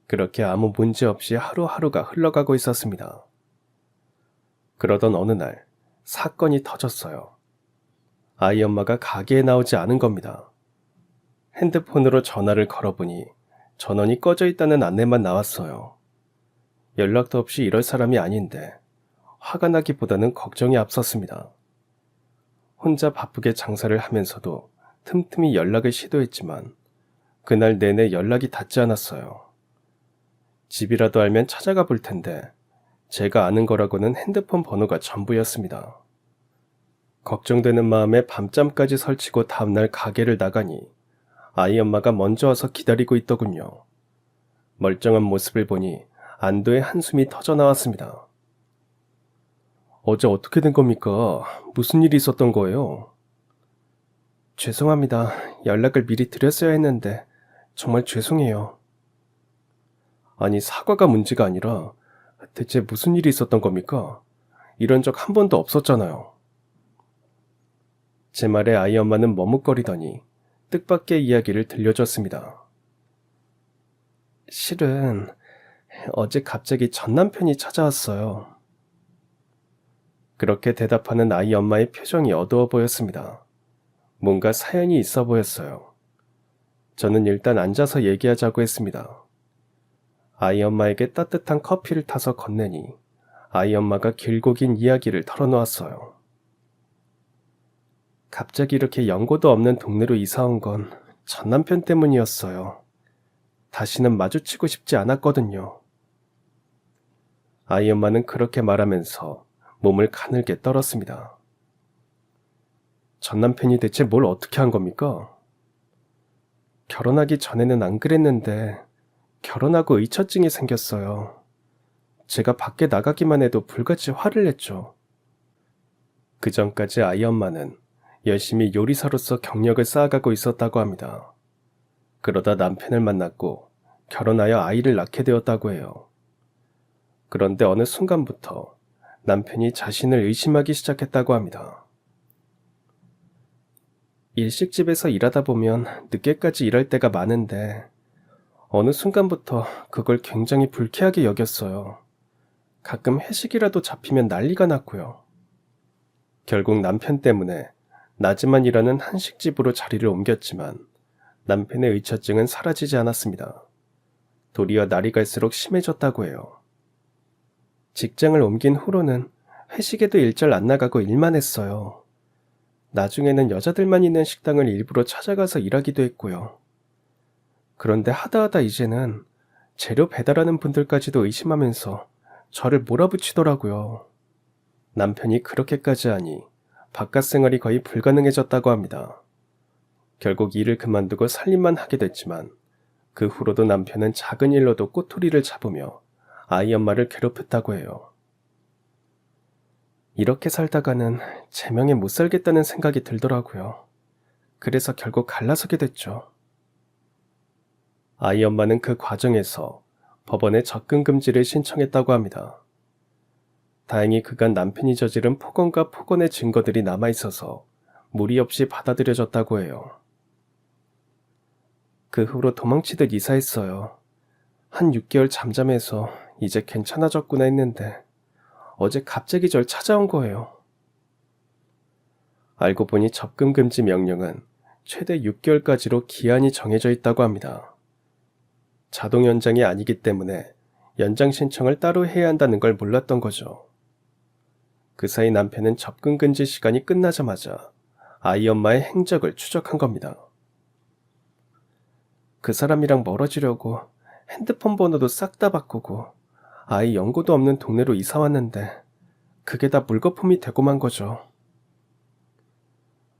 그렇게 아무 문제 없이 하루하루가 흘러가고 있었습니다. 그러던 어느 날 사건이 터졌어요. 아이 엄마가 가게에 나오지 않은 겁니다. 핸드폰으로 전화를 걸어보니 전원이 꺼져 있다는 안내만 나왔어요. 연락도 없이 이럴 사람이 아닌데 화가 나기보다는 걱정이 앞섰습니다. 혼자 바쁘게 장사를 하면서도 틈틈이 연락을 시도했지만 그날 내내 연락이 닿지 않았어요. 집이라도 알면 찾아가 볼 텐데 제가 아는 거라고는 핸드폰 번호가 전부였습니다. 걱정되는 마음에 밤잠까지 설치고 다음날 가게를 나가니 아이 엄마가 먼저 와서 기다리고 있더군요. 멀쩡한 모습을 보니 안도의 한숨이 터져 나왔습니다. 어제 어떻게 된 겁니까? 무슨 일이 있었던 거예요? 죄송합니다. 연락을 미리 드렸어야 했는데 정말 죄송해요. 아니, 사과가 문제가 아니라 대체 무슨 일이 있었던 겁니까? 이런 적 한 번도 없었잖아요. 제 말에 아이 엄마는 머뭇거리더니 뜻밖의 이야기를 들려줬습니다. 실은 어제 갑자기 전 남편이 찾아왔어요. 그렇게 대답하는 아이 엄마의 표정이 어두워 보였습니다. 뭔가 사연이 있어 보였어요. 저는 일단 앉아서 얘기하자고 했습니다. 아이 엄마에게 따뜻한 커피를 타서 건네니 아이 엄마가 길고 긴 이야기를 털어놓았어요. 갑자기 이렇게 연고도 없는 동네로 이사 온 건 전 남편 때문이었어요. 다시는 마주치고 싶지 않았거든요. 아이 엄마는 그렇게 말하면서 몸을 가늘게 떨었습니다. 전 남편이 대체 뭘 어떻게 한 겁니까? 결혼하기 전에는 안 그랬는데 결혼하고 의처증이 생겼어요. 제가 밖에 나가기만 해도 불같이 화를 냈죠. 그 전까지 아이 엄마는 열심히 요리사로서 경력을 쌓아가고 있었다고 합니다. 그러다 남편을 만났고 결혼하여 아이를 낳게 되었다고 해요. 그런데 어느 순간부터 남편이 자신을 의심하기 시작했다고 합니다. 일식집에서 일하다 보면 늦게까지 일할 때가 많은데 어느 순간부터 그걸 굉장히 불쾌하게 여겼어요. 가끔 회식이라도 잡히면 난리가 났고요. 결국 남편 때문에 낮에만 일하는 한식집으로 자리를 옮겼지만 남편의 의처증은 사라지지 않았습니다. 도리어 날이 갈수록 심해졌다고 해요. 직장을 옮긴 후로는 회식에도 일절 안 나가고 일만 했어요. 나중에는 여자들만 있는 식당을 일부러 찾아가서 일하기도 했고요. 그런데 하다하다 이제는 재료 배달하는 분들까지도 의심하면서 저를 몰아붙이더라고요. 남편이 그렇게까지 하니 바깥 생활이 거의 불가능해졌다고 합니다. 결국 일을 그만두고 살림만 하게 됐지만 그 후로도 남편은 작은 일로도 꼬투리를 잡으며 아이 엄마를 괴롭혔다고 해요. 이렇게 살다가는 제명에 못 살겠다는 생각이 들더라고요. 그래서 결국 갈라서게 됐죠. 아이 엄마는 그 과정에서 법원에 접근 금지를 신청했다고 합니다. 다행히 그간 남편이 저지른 폭언과 폭언의 증거들이 남아있어서 무리 없이 받아들여졌다고 해요. 그 후로 도망치듯 이사했어요. 한 6개월 잠잠해서 이제 괜찮아졌구나 했는데 어제 갑자기 절 찾아온 거예요. 알고 보니 접근 금지 명령은 최대 6개월까지로 기한이 정해져 있다고 합니다. 자동 연장이 아니기 때문에 연장 신청을 따로 해야 한다는 걸 몰랐던 거죠. 그 사이 남편은 접근 금지 시간이 끝나자마자 아이 엄마의 행적을 추적한 겁니다. 그 사람이랑 멀어지려고 핸드폰 번호도 싹 다 바꾸고 아이 연고도 없는 동네로 이사 왔는데 그게 다 물거품이 되고 만 거죠.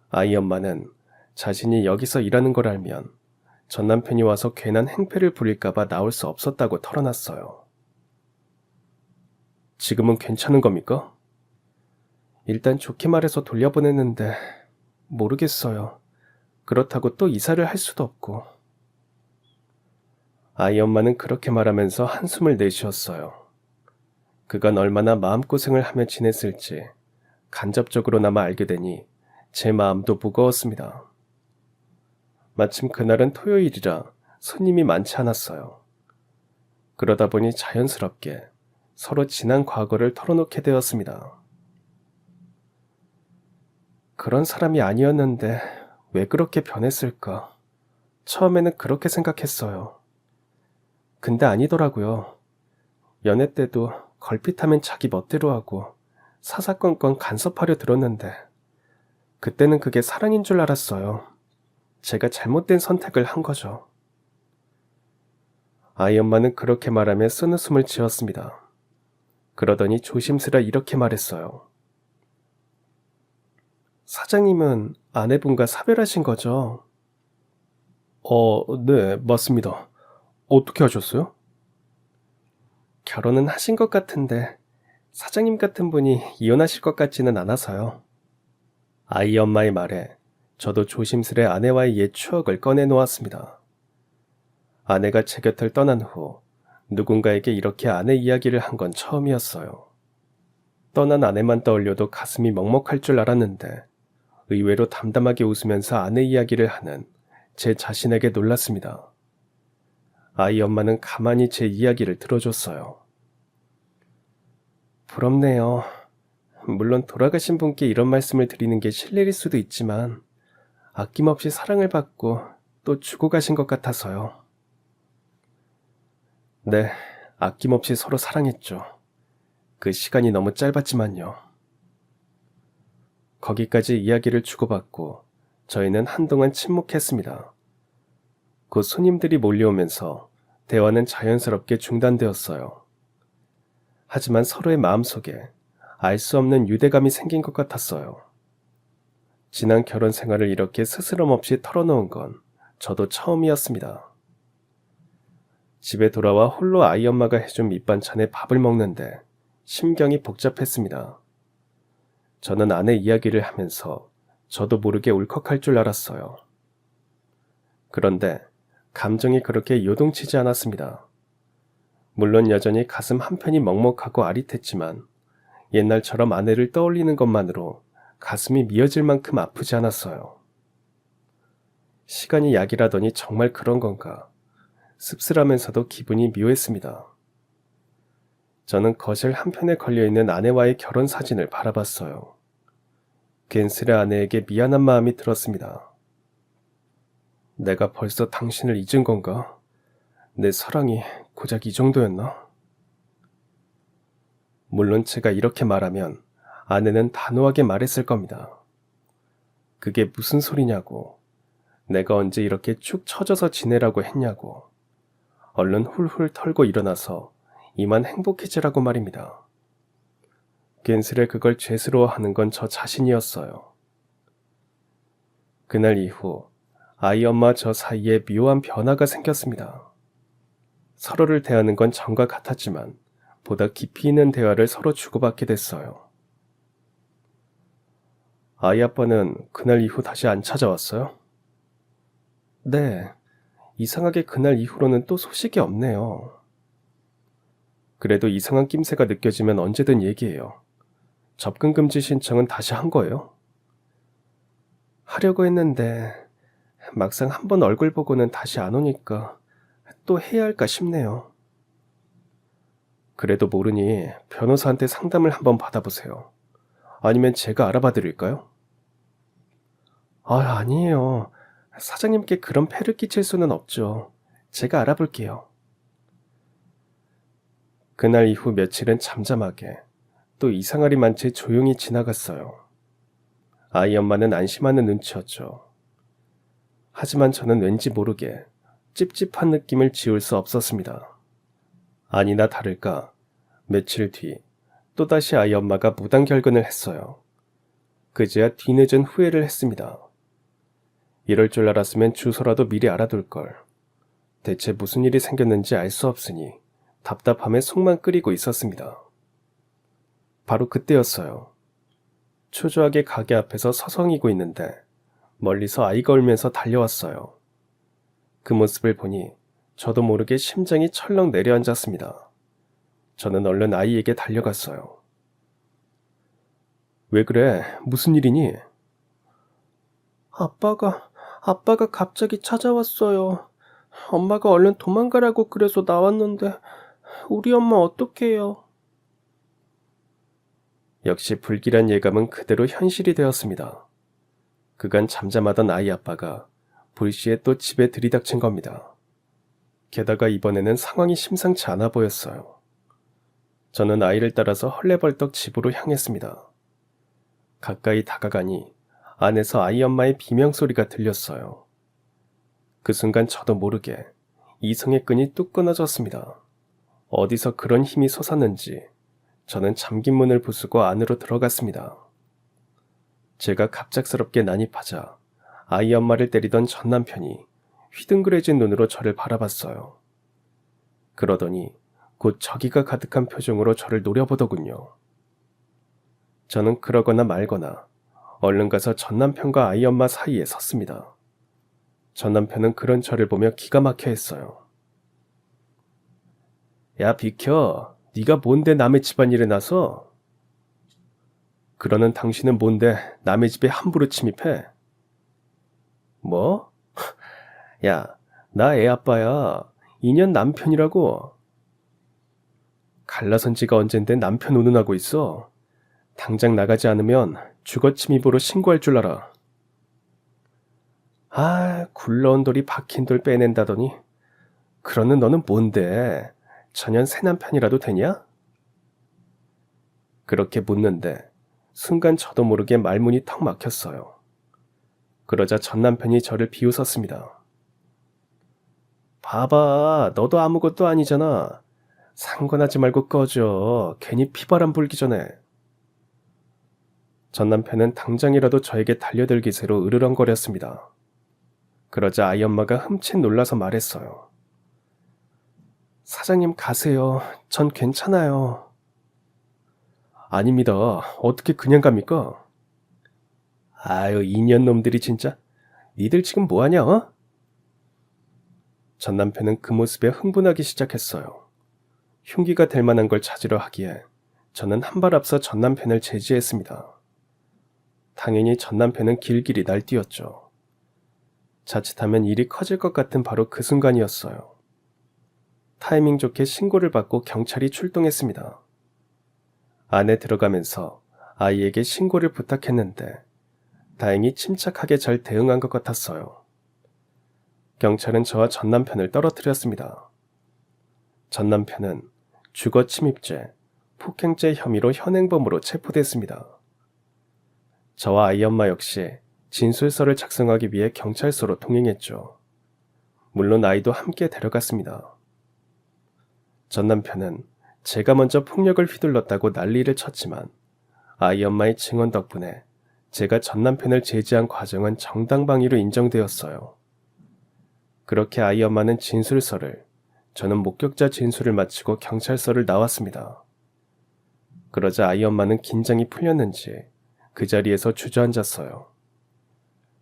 아이 엄마는 자신이 여기서 일하는 걸 알면 전 남편이 와서 괜한 행패를 부릴까봐 나올 수 없었다고 털어놨어요. 지금은 괜찮은 겁니까? 일단 좋게 말해서 돌려보냈는데 모르겠어요. 그렇다고 또 이사를 할 수도 없고. 아이 엄마는 그렇게 말하면서 한숨을 내쉬었어요. 그간 얼마나 마음고생을 하며 지냈을지 간접적으로나마 알게 되니 제 마음도 무거웠습니다. 마침 그날은 토요일이라 손님이 많지 않았어요. 그러다 보니 자연스럽게 서로 지난 과거를 털어놓게 되었습니다. 그런 사람이 아니었는데 왜 그렇게 변했을까? 처음에는 그렇게 생각했어요. 근데 아니더라고요. 연애 때도 걸핏하면 자기 멋대로 하고 사사건건 간섭하려 들었는데 그때는 그게 사랑인 줄 알았어요. 제가 잘못된 선택을 한 거죠. 아이 엄마는 그렇게 말하며 쓴웃음을 지었습니다. 그러더니 조심스레 이렇게 말했어요. 사장님은 아내분과 사별하신 거죠? 네, 맞습니다. 어떻게 하셨어요? 결혼은 하신 것 같은데 사장님 같은 분이 이혼하실 것 같지는 않아서요. 아이 엄마의 말에 저도 조심스레 아내와의 옛 추억을 꺼내놓았습니다. 아내가 제 곁을 떠난 후 누군가에게 이렇게 아내 이야기를 한 건 처음이었어요. 떠난 아내만 떠올려도 가슴이 먹먹할 줄 알았는데 의외로 담담하게 웃으면서 아내 이야기를 하는 제 자신에게 놀랐습니다. 아이 엄마는 가만히 제 이야기를 들어줬어요. 부럽네요. 물론 돌아가신 분께 이런 말씀을 드리는 게 실례일 수도 있지만 아낌없이 사랑을 받고 또 주고 가신 것 같아서요. 네, 아낌없이 서로 사랑했죠. 그 시간이 너무 짧았지만요. 거기까지 이야기를 주고받고 저희는 한동안 침묵했습니다. 곧 손님들이 몰려오면서 대화는 자연스럽게 중단되었어요. 하지만 서로의 마음속에 알 수 없는 유대감이 생긴 것 같았어요. 지난 결혼 생활을 이렇게 스스럼 없이 털어놓은 건 저도 처음이었습니다. 집에 돌아와 홀로 아이 엄마가 해준 밑반찬에 밥을 먹는데 심경이 복잡했습니다. 저는 아내 이야기를 하면서 저도 모르게 울컥할 줄 알았어요. 그런데 감정이 그렇게 요동치지 않았습니다. 물론 여전히 가슴 한편이 먹먹하고 아릿했지만 옛날처럼 아내를 떠올리는 것만으로 가슴이 미어질 만큼 아프지 않았어요. 시간이 약이라더니 정말 그런 건가? 씁쓸하면서도 기분이 묘했습니다. 저는 거실 한편에 걸려있는 아내와의 결혼 사진을 바라봤어요. 겐슬의 아내에게 미안한 마음이 들었습니다. 내가 벌써 당신을 잊은 건가? 내 사랑이 고작 이 정도였나? 물론 제가 이렇게 말하면 아내는 단호하게 말했을 겁니다. 그게 무슨 소리냐고. 내가 언제 이렇게 축 처져서 지내라고 했냐고. 얼른 훌훌 털고 일어나서 이만 행복해지라고 말입니다. 겐슬에 그걸 죄스러워하는 건 저 자신이었어요. 그날 이후 아이 엄마 저 사이에 묘한 변화가 생겼습니다. 서로를 대하는 건 전과 같았지만 보다 깊이 있는 대화를 서로 주고받게 됐어요. 아이 아빠는 그날 이후 다시 안 찾아왔어요? 네, 이상하게 그날 이후로는 또 소식이 없네요. 그래도 이상한 낌새가 느껴지면 언제든 얘기해요. 접근 금지 신청은 다시 한 거예요? 하려고 했는데 막상 한번 얼굴 보고는 다시 안 오니까 또 해야 할까 싶네요. 그래도 모르니 변호사한테 상담을 한번 받아보세요. 아니면 제가 알아봐 드릴까요? 아니에요. 사장님께 그런 폐를 끼칠 수는 없죠. 제가 알아볼게요. 그날 이후 며칠은 잠잠하게 또 이상하리만 채 조용히 지나갔어요. 아이 엄마는 안심하는 눈치였죠. 하지만 저는 왠지 모르게 찝찝한 느낌을 지울 수 없었습니다. 아니나 다를까 며칠 뒤 또다시 아이 엄마가 무단결근을 했어요. 그제야 뒤늦은 후회를 했습니다. 이럴 줄 알았으면 주소라도 미리 알아둘 걸. 대체 무슨 일이 생겼는지 알 수 없으니 답답함에 속만 끓이고 있었습니다. 바로 그때였어요. 초조하게 가게 앞에서 서성이고 있는데 멀리서 아이가 울면서 달려왔어요. 그 모습을 보니 저도 모르게 심장이 철렁 내려앉았습니다. 저는 얼른 아이에게 달려갔어요. 왜 그래? 무슨 일이니? 아빠가 갑자기 찾아왔어요. 엄마가 얼른 도망가라고 그래서 나왔는데 우리 엄마 어떡해요? 역시 불길한 예감은 그대로 현실이 되었습니다. 그간 잠잠하던 아이 아빠가 불시에 또 집에 들이닥친 겁니다. 게다가 이번에는 상황이 심상치 않아 보였어요. 저는 아이를 따라서 헐레벌떡 집으로 향했습니다. 가까이 다가가니 안에서 아이 엄마의 비명소리가 들렸어요. 그 순간 저도 모르게 이성의 끈이 뚝 끊어졌습니다. 어디서 그런 힘이 솟았는지 저는 잠긴 문을 부수고 안으로 들어갔습니다. 제가 갑작스럽게 난입하자 아이 엄마를 때리던 전 남편이 휘둥그레진 눈으로 저를 바라봤어요. 그러더니 곧 저기가 가득한 표정으로 저를 노려보더군요. 저는 그러거나 말거나 얼른 가서 전 남편과 아이 엄마 사이에 섰습니다. 전 남편은 그런 저를 보며 기가 막혀 했어요. 야, 비켜. 네가 뭔데 남의 집안일에 나서? 그러는 당신은 뭔데 남의 집에 함부로 침입해? 뭐? 야, 나 애 아빠야. 2년 남편이라고. 갈라선 지가 언젠데 남편 운운하고 있어. 당장 나가지 않으면 주거 침입으로 신고할 줄 알아. 굴러온 돌이 박힌 돌 빼낸다더니. 그러는 너는 뭔데? 전혀 새 남편이라도 되냐? 그렇게 묻는데 순간 저도 모르게 말문이 턱 막혔어요. 그러자 전 남편이 저를 비웃었습니다. 봐봐, 너도 아무것도 아니잖아. 상관하지 말고 꺼져. 괜히 피바람 불기 전에. 전 남편은 당장이라도 저에게 달려들 기세로 으르렁거렸습니다. 그러자 아이 엄마가 흠칫 놀라서 말했어요. 사장님 가세요. 전 괜찮아요. 아닙니다. 어떻게 그냥 갑니까? 아유, 이년놈들이 진짜. 니들 지금 뭐하냐, 어? 전 남편은 그 모습에 흥분하기 시작했어요. 흉기가 될 만한 걸 찾으려 하기에 저는 한 발 앞서 전 남편을 제지했습니다. 당연히 전 남편은 길길이 날뛰었죠. 자칫하면 일이 커질 것 같은 바로 그 순간이었어요. 타이밍 좋게 신고를 받고 경찰이 출동했습니다. 안에 들어가면서 아이에게 신고를 부탁했는데 다행히 침착하게 잘 대응한 것 같았어요. 경찰은 저와 전 남편을 떨어뜨렸습니다. 전 남편은 주거 침입죄, 폭행죄 혐의로 현행범으로 체포됐습니다. 저와 아이 엄마 역시 진술서를 작성하기 위해 경찰서로 동행했죠. 물론 아이도 함께 데려갔습니다. 전 남편은 제가 먼저 폭력을 휘둘렀다고 난리를 쳤지만 아이 엄마의 증언 덕분에 제가 전 남편을 제지한 과정은 정당방위로 인정되었어요. 그렇게 아이 엄마는 진술서를, 저는 목격자 진술을 마치고 경찰서를 나왔습니다. 그러자 아이 엄마는 긴장이 풀렸는지 그 자리에서 주저앉았어요.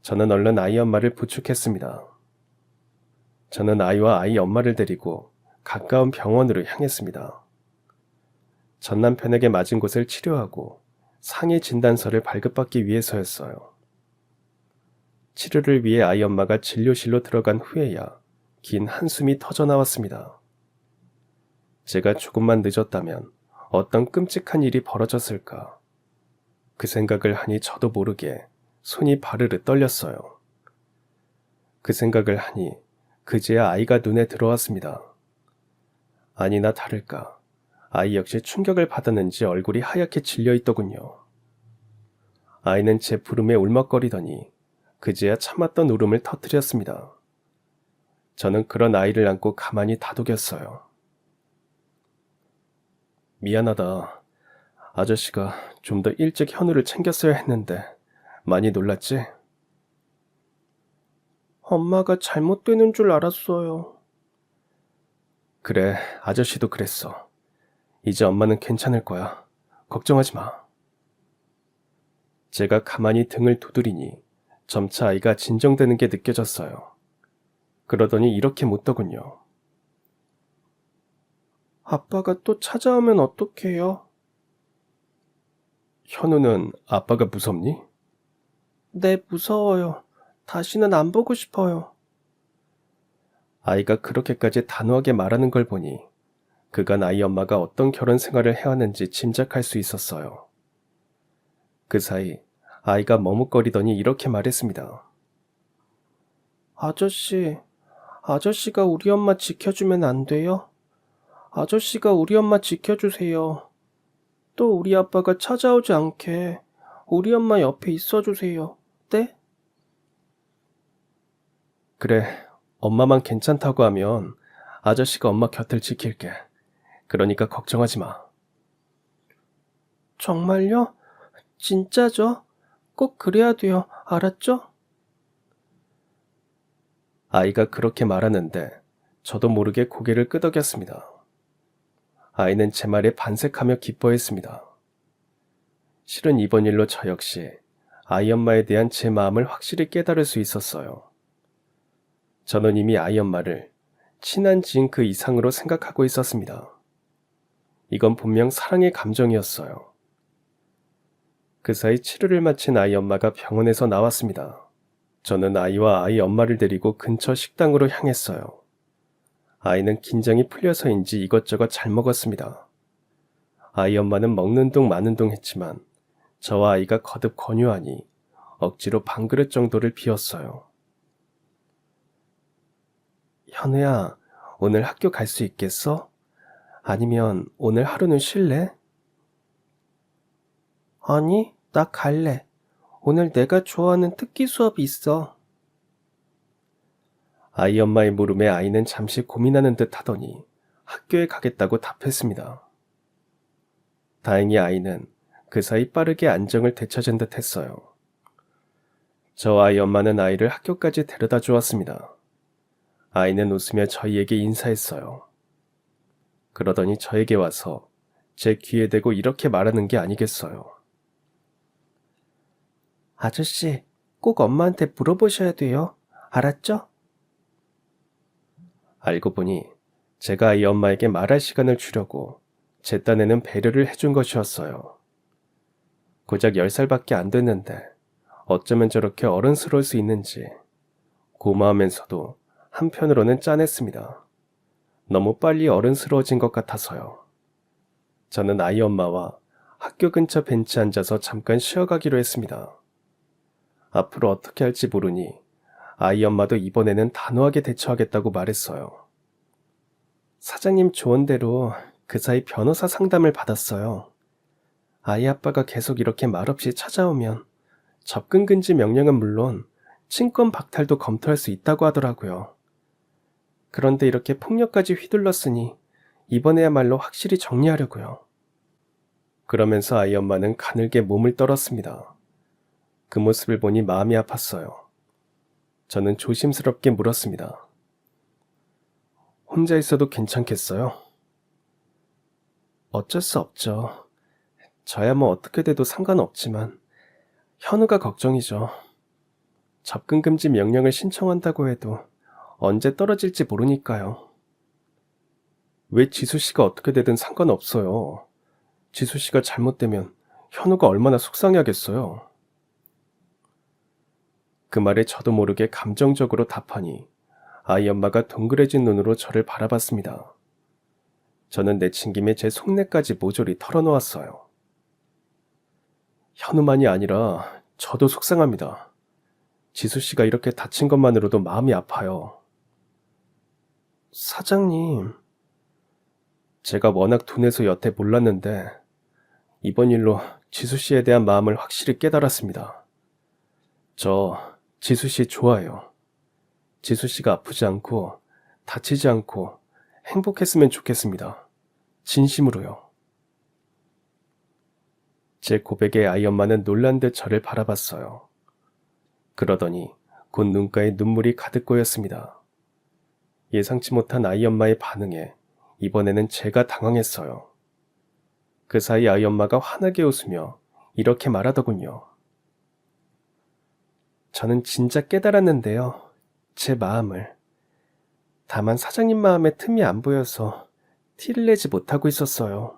저는 얼른 아이 엄마를 부축했습니다. 저는 아이와 아이 엄마를 데리고 가까운 병원으로 향했습니다. 전 남편에게 맞은 곳을 치료하고 상해 진단서를 발급받기 위해서였어요. 치료를 위해 아이 엄마가 진료실로 들어간 후에야 긴 한숨이 터져 나왔습니다. 제가 조금만 늦었다면 어떤 끔찍한 일이 벌어졌을까. 그 생각을 하니 저도 모르게 손이 바르르 떨렸어요. 그 생각을 하니 그제야 아이가 눈에 들어왔습니다. 아니나 다를까 아이 역시 충격을 받았는지 얼굴이 하얗게 질려 있더군요. 아이는 제 부름에 울먹거리더니 그제야 참았던 울음을 터뜨렸습니다. 저는 그런 아이를 안고 가만히 다독였어요. 미안하다. 아저씨가 좀 더 일찍 현우를 챙겼어야 했는데 많이 놀랐지? 엄마가 잘못되는 줄 알았어요. 그래, 아저씨도 그랬어. 이제 엄마는 괜찮을 거야. 걱정하지 마. 제가 가만히 등을 두드리니 점차 아이가 진정되는 게 느껴졌어요. 그러더니 이렇게 묻더군요. 아빠가 또 찾아오면 어떡해요? 현우는 아빠가 무섭니? 네, 무서워요. 다시는 안 보고 싶어요. 아이가 그렇게까지 단호하게 말하는 걸 보니 그간 아이 엄마가 어떤 결혼 생활을 해왔는지 짐작할 수 있었어요. 그 사이 아이가 머뭇거리더니 이렇게 말했습니다. 아저씨가 우리 엄마 지켜주면 안 돼요? 아저씨가 우리 엄마 지켜주세요. 또 우리 아빠가 찾아오지 않게 우리 엄마 옆에 있어주세요. 네? 그래, 엄마만 괜찮다고 하면 아저씨가 엄마 곁을 지킬게. 그러니까 걱정하지 마. 정말요? 진짜죠? 꼭 그래야 돼요. 알았죠? 아이가 그렇게 말하는데 저도 모르게 고개를 끄덕였습니다. 아이는 제 말에 반색하며 기뻐했습니다. 실은 이번 일로 저 역시 아이 엄마에 대한 제 마음을 확실히 깨달을 수 있었어요. 저는 이미 아이 엄마를 친한 지인 그 이상으로 생각하고 있었습니다. 이건 분명 사랑의 감정이었어요. 그 사이 치료를 마친 아이 엄마가 병원에서 나왔습니다. 저는 아이와 아이 엄마를 데리고 근처 식당으로 향했어요. 아이는 긴장이 풀려서인지 이것저것 잘 먹었습니다. 아이 엄마는 먹는 둥 마는 둥 했지만 저와 아이가 거듭 권유하니 억지로 반 그릇 정도를 비웠어요. 현우야, 오늘 학교 갈 수 있겠어? 아니면 오늘 하루는 쉴래? 아니, 나 갈래. 오늘 내가 좋아하는 특기 수업이 있어. 아이 엄마의 물음에 아이는 잠시 고민하는 듯 하더니 학교에 가겠다고 답했습니다. 다행히 아이는 그 사이 빠르게 안정을 되찾은 듯 했어요. 저 아이 엄마는 아이를 학교까지 데려다 주었습니다. 아이는 웃으며 저희에게 인사했어요. 그러더니 저에게 와서 제 귀에 대고 이렇게 말하는 게 아니겠어요. 아저씨, 꼭 엄마한테 물어보셔야 돼요. 알았죠? 알고 보니 제가 아이 엄마에게 말할 시간을 주려고 제 딴에는 배려를 해준 것이었어요. 고작 10살밖에 안 됐는데 어쩌면 저렇게 어른스러울 수 있는지 고마우면서도 한편으로는 짠했습니다. 너무 빨리 어른스러워진 것 같아서요. 저는 아이 엄마와 학교 근처 벤치에 앉아서 잠깐 쉬어가기로 했습니다. 앞으로 어떻게 할지 모르니 아이 엄마도 이번에는 단호하게 대처하겠다고 말했어요. 사장님 조언대로 그 사이 변호사 상담을 받았어요. 아이 아빠가 계속 이렇게 말없이 찾아오면 접근 금지 명령은 물론 친권 박탈도 검토할 수 있다고 하더라고요. 그런데 이렇게 폭력까지 휘둘렀으니 이번에야말로 확실히 정리하려고요. 그러면서 아이 엄마는 가늘게 몸을 떨었습니다. 그 모습을 보니 마음이 아팠어요. 저는 조심스럽게 물었습니다. 혼자 있어도 괜찮겠어요? 어쩔 수 없죠. 저야 뭐 어떻게 돼도 상관없지만 현우가 걱정이죠. 접근 금지 명령을 신청한다고 해도 언제 떨어질지 모르니까요. 왜 지수 씨가 어떻게 되든 상관없어요. 지수 씨가 잘못되면 현우가 얼마나 속상해하겠어요. 그 말에 저도 모르게 감정적으로 답하니 아이 엄마가 동그래진 눈으로 저를 바라봤습니다. 저는 내친 김에 제 속내까지 모조리 털어놓았어요. 현우만이 아니라 저도 속상합니다. 지수 씨가 이렇게 다친 것만으로도 마음이 아파요. 사장님, 제가 워낙 둔해서 여태 몰랐는데 이번 일로 지수 씨에 대한 마음을 확실히 깨달았습니다. 저 지수 씨 좋아해요. 지수 씨가 아프지 않고 다치지 않고 행복했으면 좋겠습니다. 진심으로요. 제 고백에 아이 엄마는 놀란 듯 저를 바라봤어요. 그러더니 곧 눈가에 눈물이 가득 고였습니다. 예상치 못한 아이 엄마의 반응에 이번에는 제가 당황했어요. 그 사이 아이 엄마가 환하게 웃으며 이렇게 말하더군요. 저는 진짜 깨달았는데요. 제 마음을. 다만 사장님 마음에 틈이 안 보여서 티를 내지 못하고 있었어요.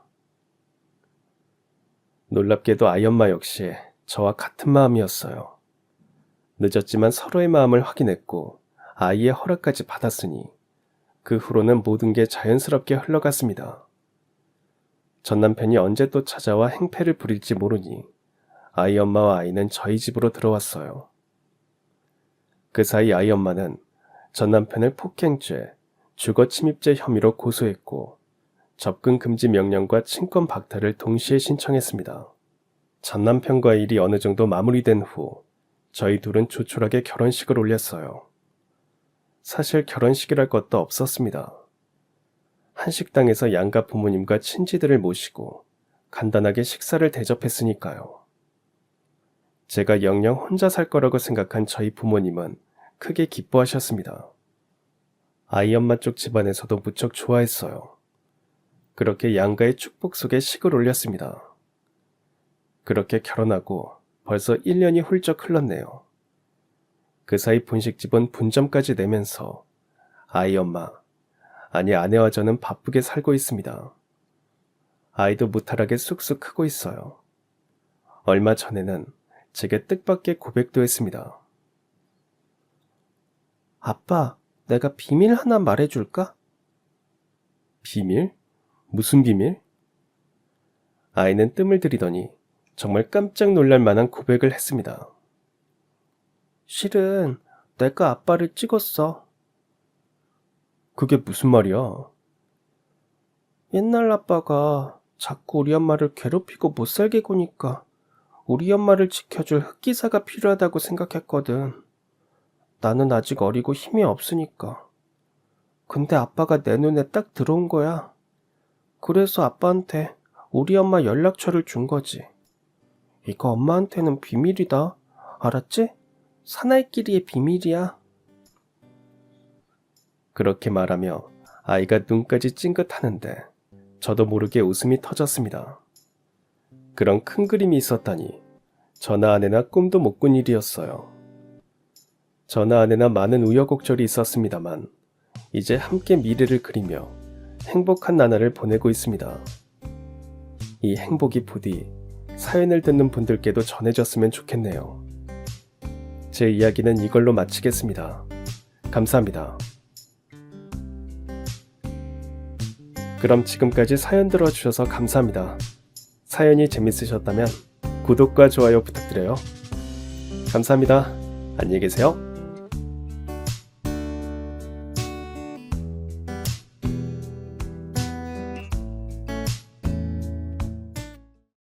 놀랍게도 아이 엄마 역시 저와 같은 마음이었어요. 늦었지만 서로의 마음을 확인했고 아이의 허락까지 받았으니 그 후로는 모든 게 자연스럽게 흘러갔습니다. 전 남편이 언제 또 찾아와 행패를 부릴지 모르니 아이 엄마와 아이는 저희 집으로 들어왔어요. 그 사이 아이 엄마는 전 남편을 폭행죄, 주거침입죄 혐의로 고소했고 접근 금지 명령과 친권 박탈을 동시에 신청했습니다. 전 남편과의 일이 어느 정도 마무리된 후 저희 둘은 조촐하게 결혼식을 올렸어요. 사실 결혼식이랄 것도 없었습니다. 한식당에서 양가 부모님과 친지들을 모시고 간단하게 식사를 대접했으니까요. 제가 영영 혼자 살 거라고 생각한 저희 부모님은 크게 기뻐하셨습니다. 아이 엄마 쪽 집안에서도 무척 좋아했어요. 그렇게 양가의 축복 속에 식을 올렸습니다. 그렇게 결혼하고 벌써 1년이 훌쩍 흘렀네요. 그 사이 분식집은 분점까지 내면서 아이 엄마, 아니 아내와 저는 바쁘게 살고 있습니다. 아이도 무탈하게 쑥쑥 크고 있어요. 얼마 전에는 제게 뜻밖의 고백도 했습니다. 아빠, 내가 비밀 하나 말해줄까? 비밀? 무슨 비밀? 아이는 뜸을 들이더니 정말 깜짝 놀랄 만한 고백을 했습니다. 실은 내가 아빠를 찍었어. 그게 무슨 말이야? 옛날 아빠가 자꾸 우리 엄마를 괴롭히고 못살게 구니까 우리 엄마를 지켜줄 흑기사가 필요하다고 생각했거든. 나는 아직 어리고 힘이 없으니까. 근데 아빠가 내 눈에 딱 들어온 거야. 그래서 아빠한테 우리 엄마 연락처를 준 거지. 이거 엄마한테는 비밀이다. 알았지? 사나이끼리의 비밀이야. 그렇게 말하며 아이가 눈까지 찡긋하는데 저도 모르게 웃음이 터졌습니다. 그런 큰 그림이 있었다니 저나 아내나 꿈도 못 꾼 일이었어요. 저나 아내나 많은 우여곡절이 있었습니다만 이제 함께 미래를 그리며 행복한 나날을 보내고 있습니다. 이 행복이 부디 사연을 듣는 분들께도 전해졌으면 좋겠네요. 제 이야기는 이걸로 마치겠습니다. 감사합니다. 그럼 지금까지 사연 들어주셔서 감사합니다. 사연이 재밌으셨다면 구독과 좋아요 부탁드려요. 감사합니다. 안녕히 계세요.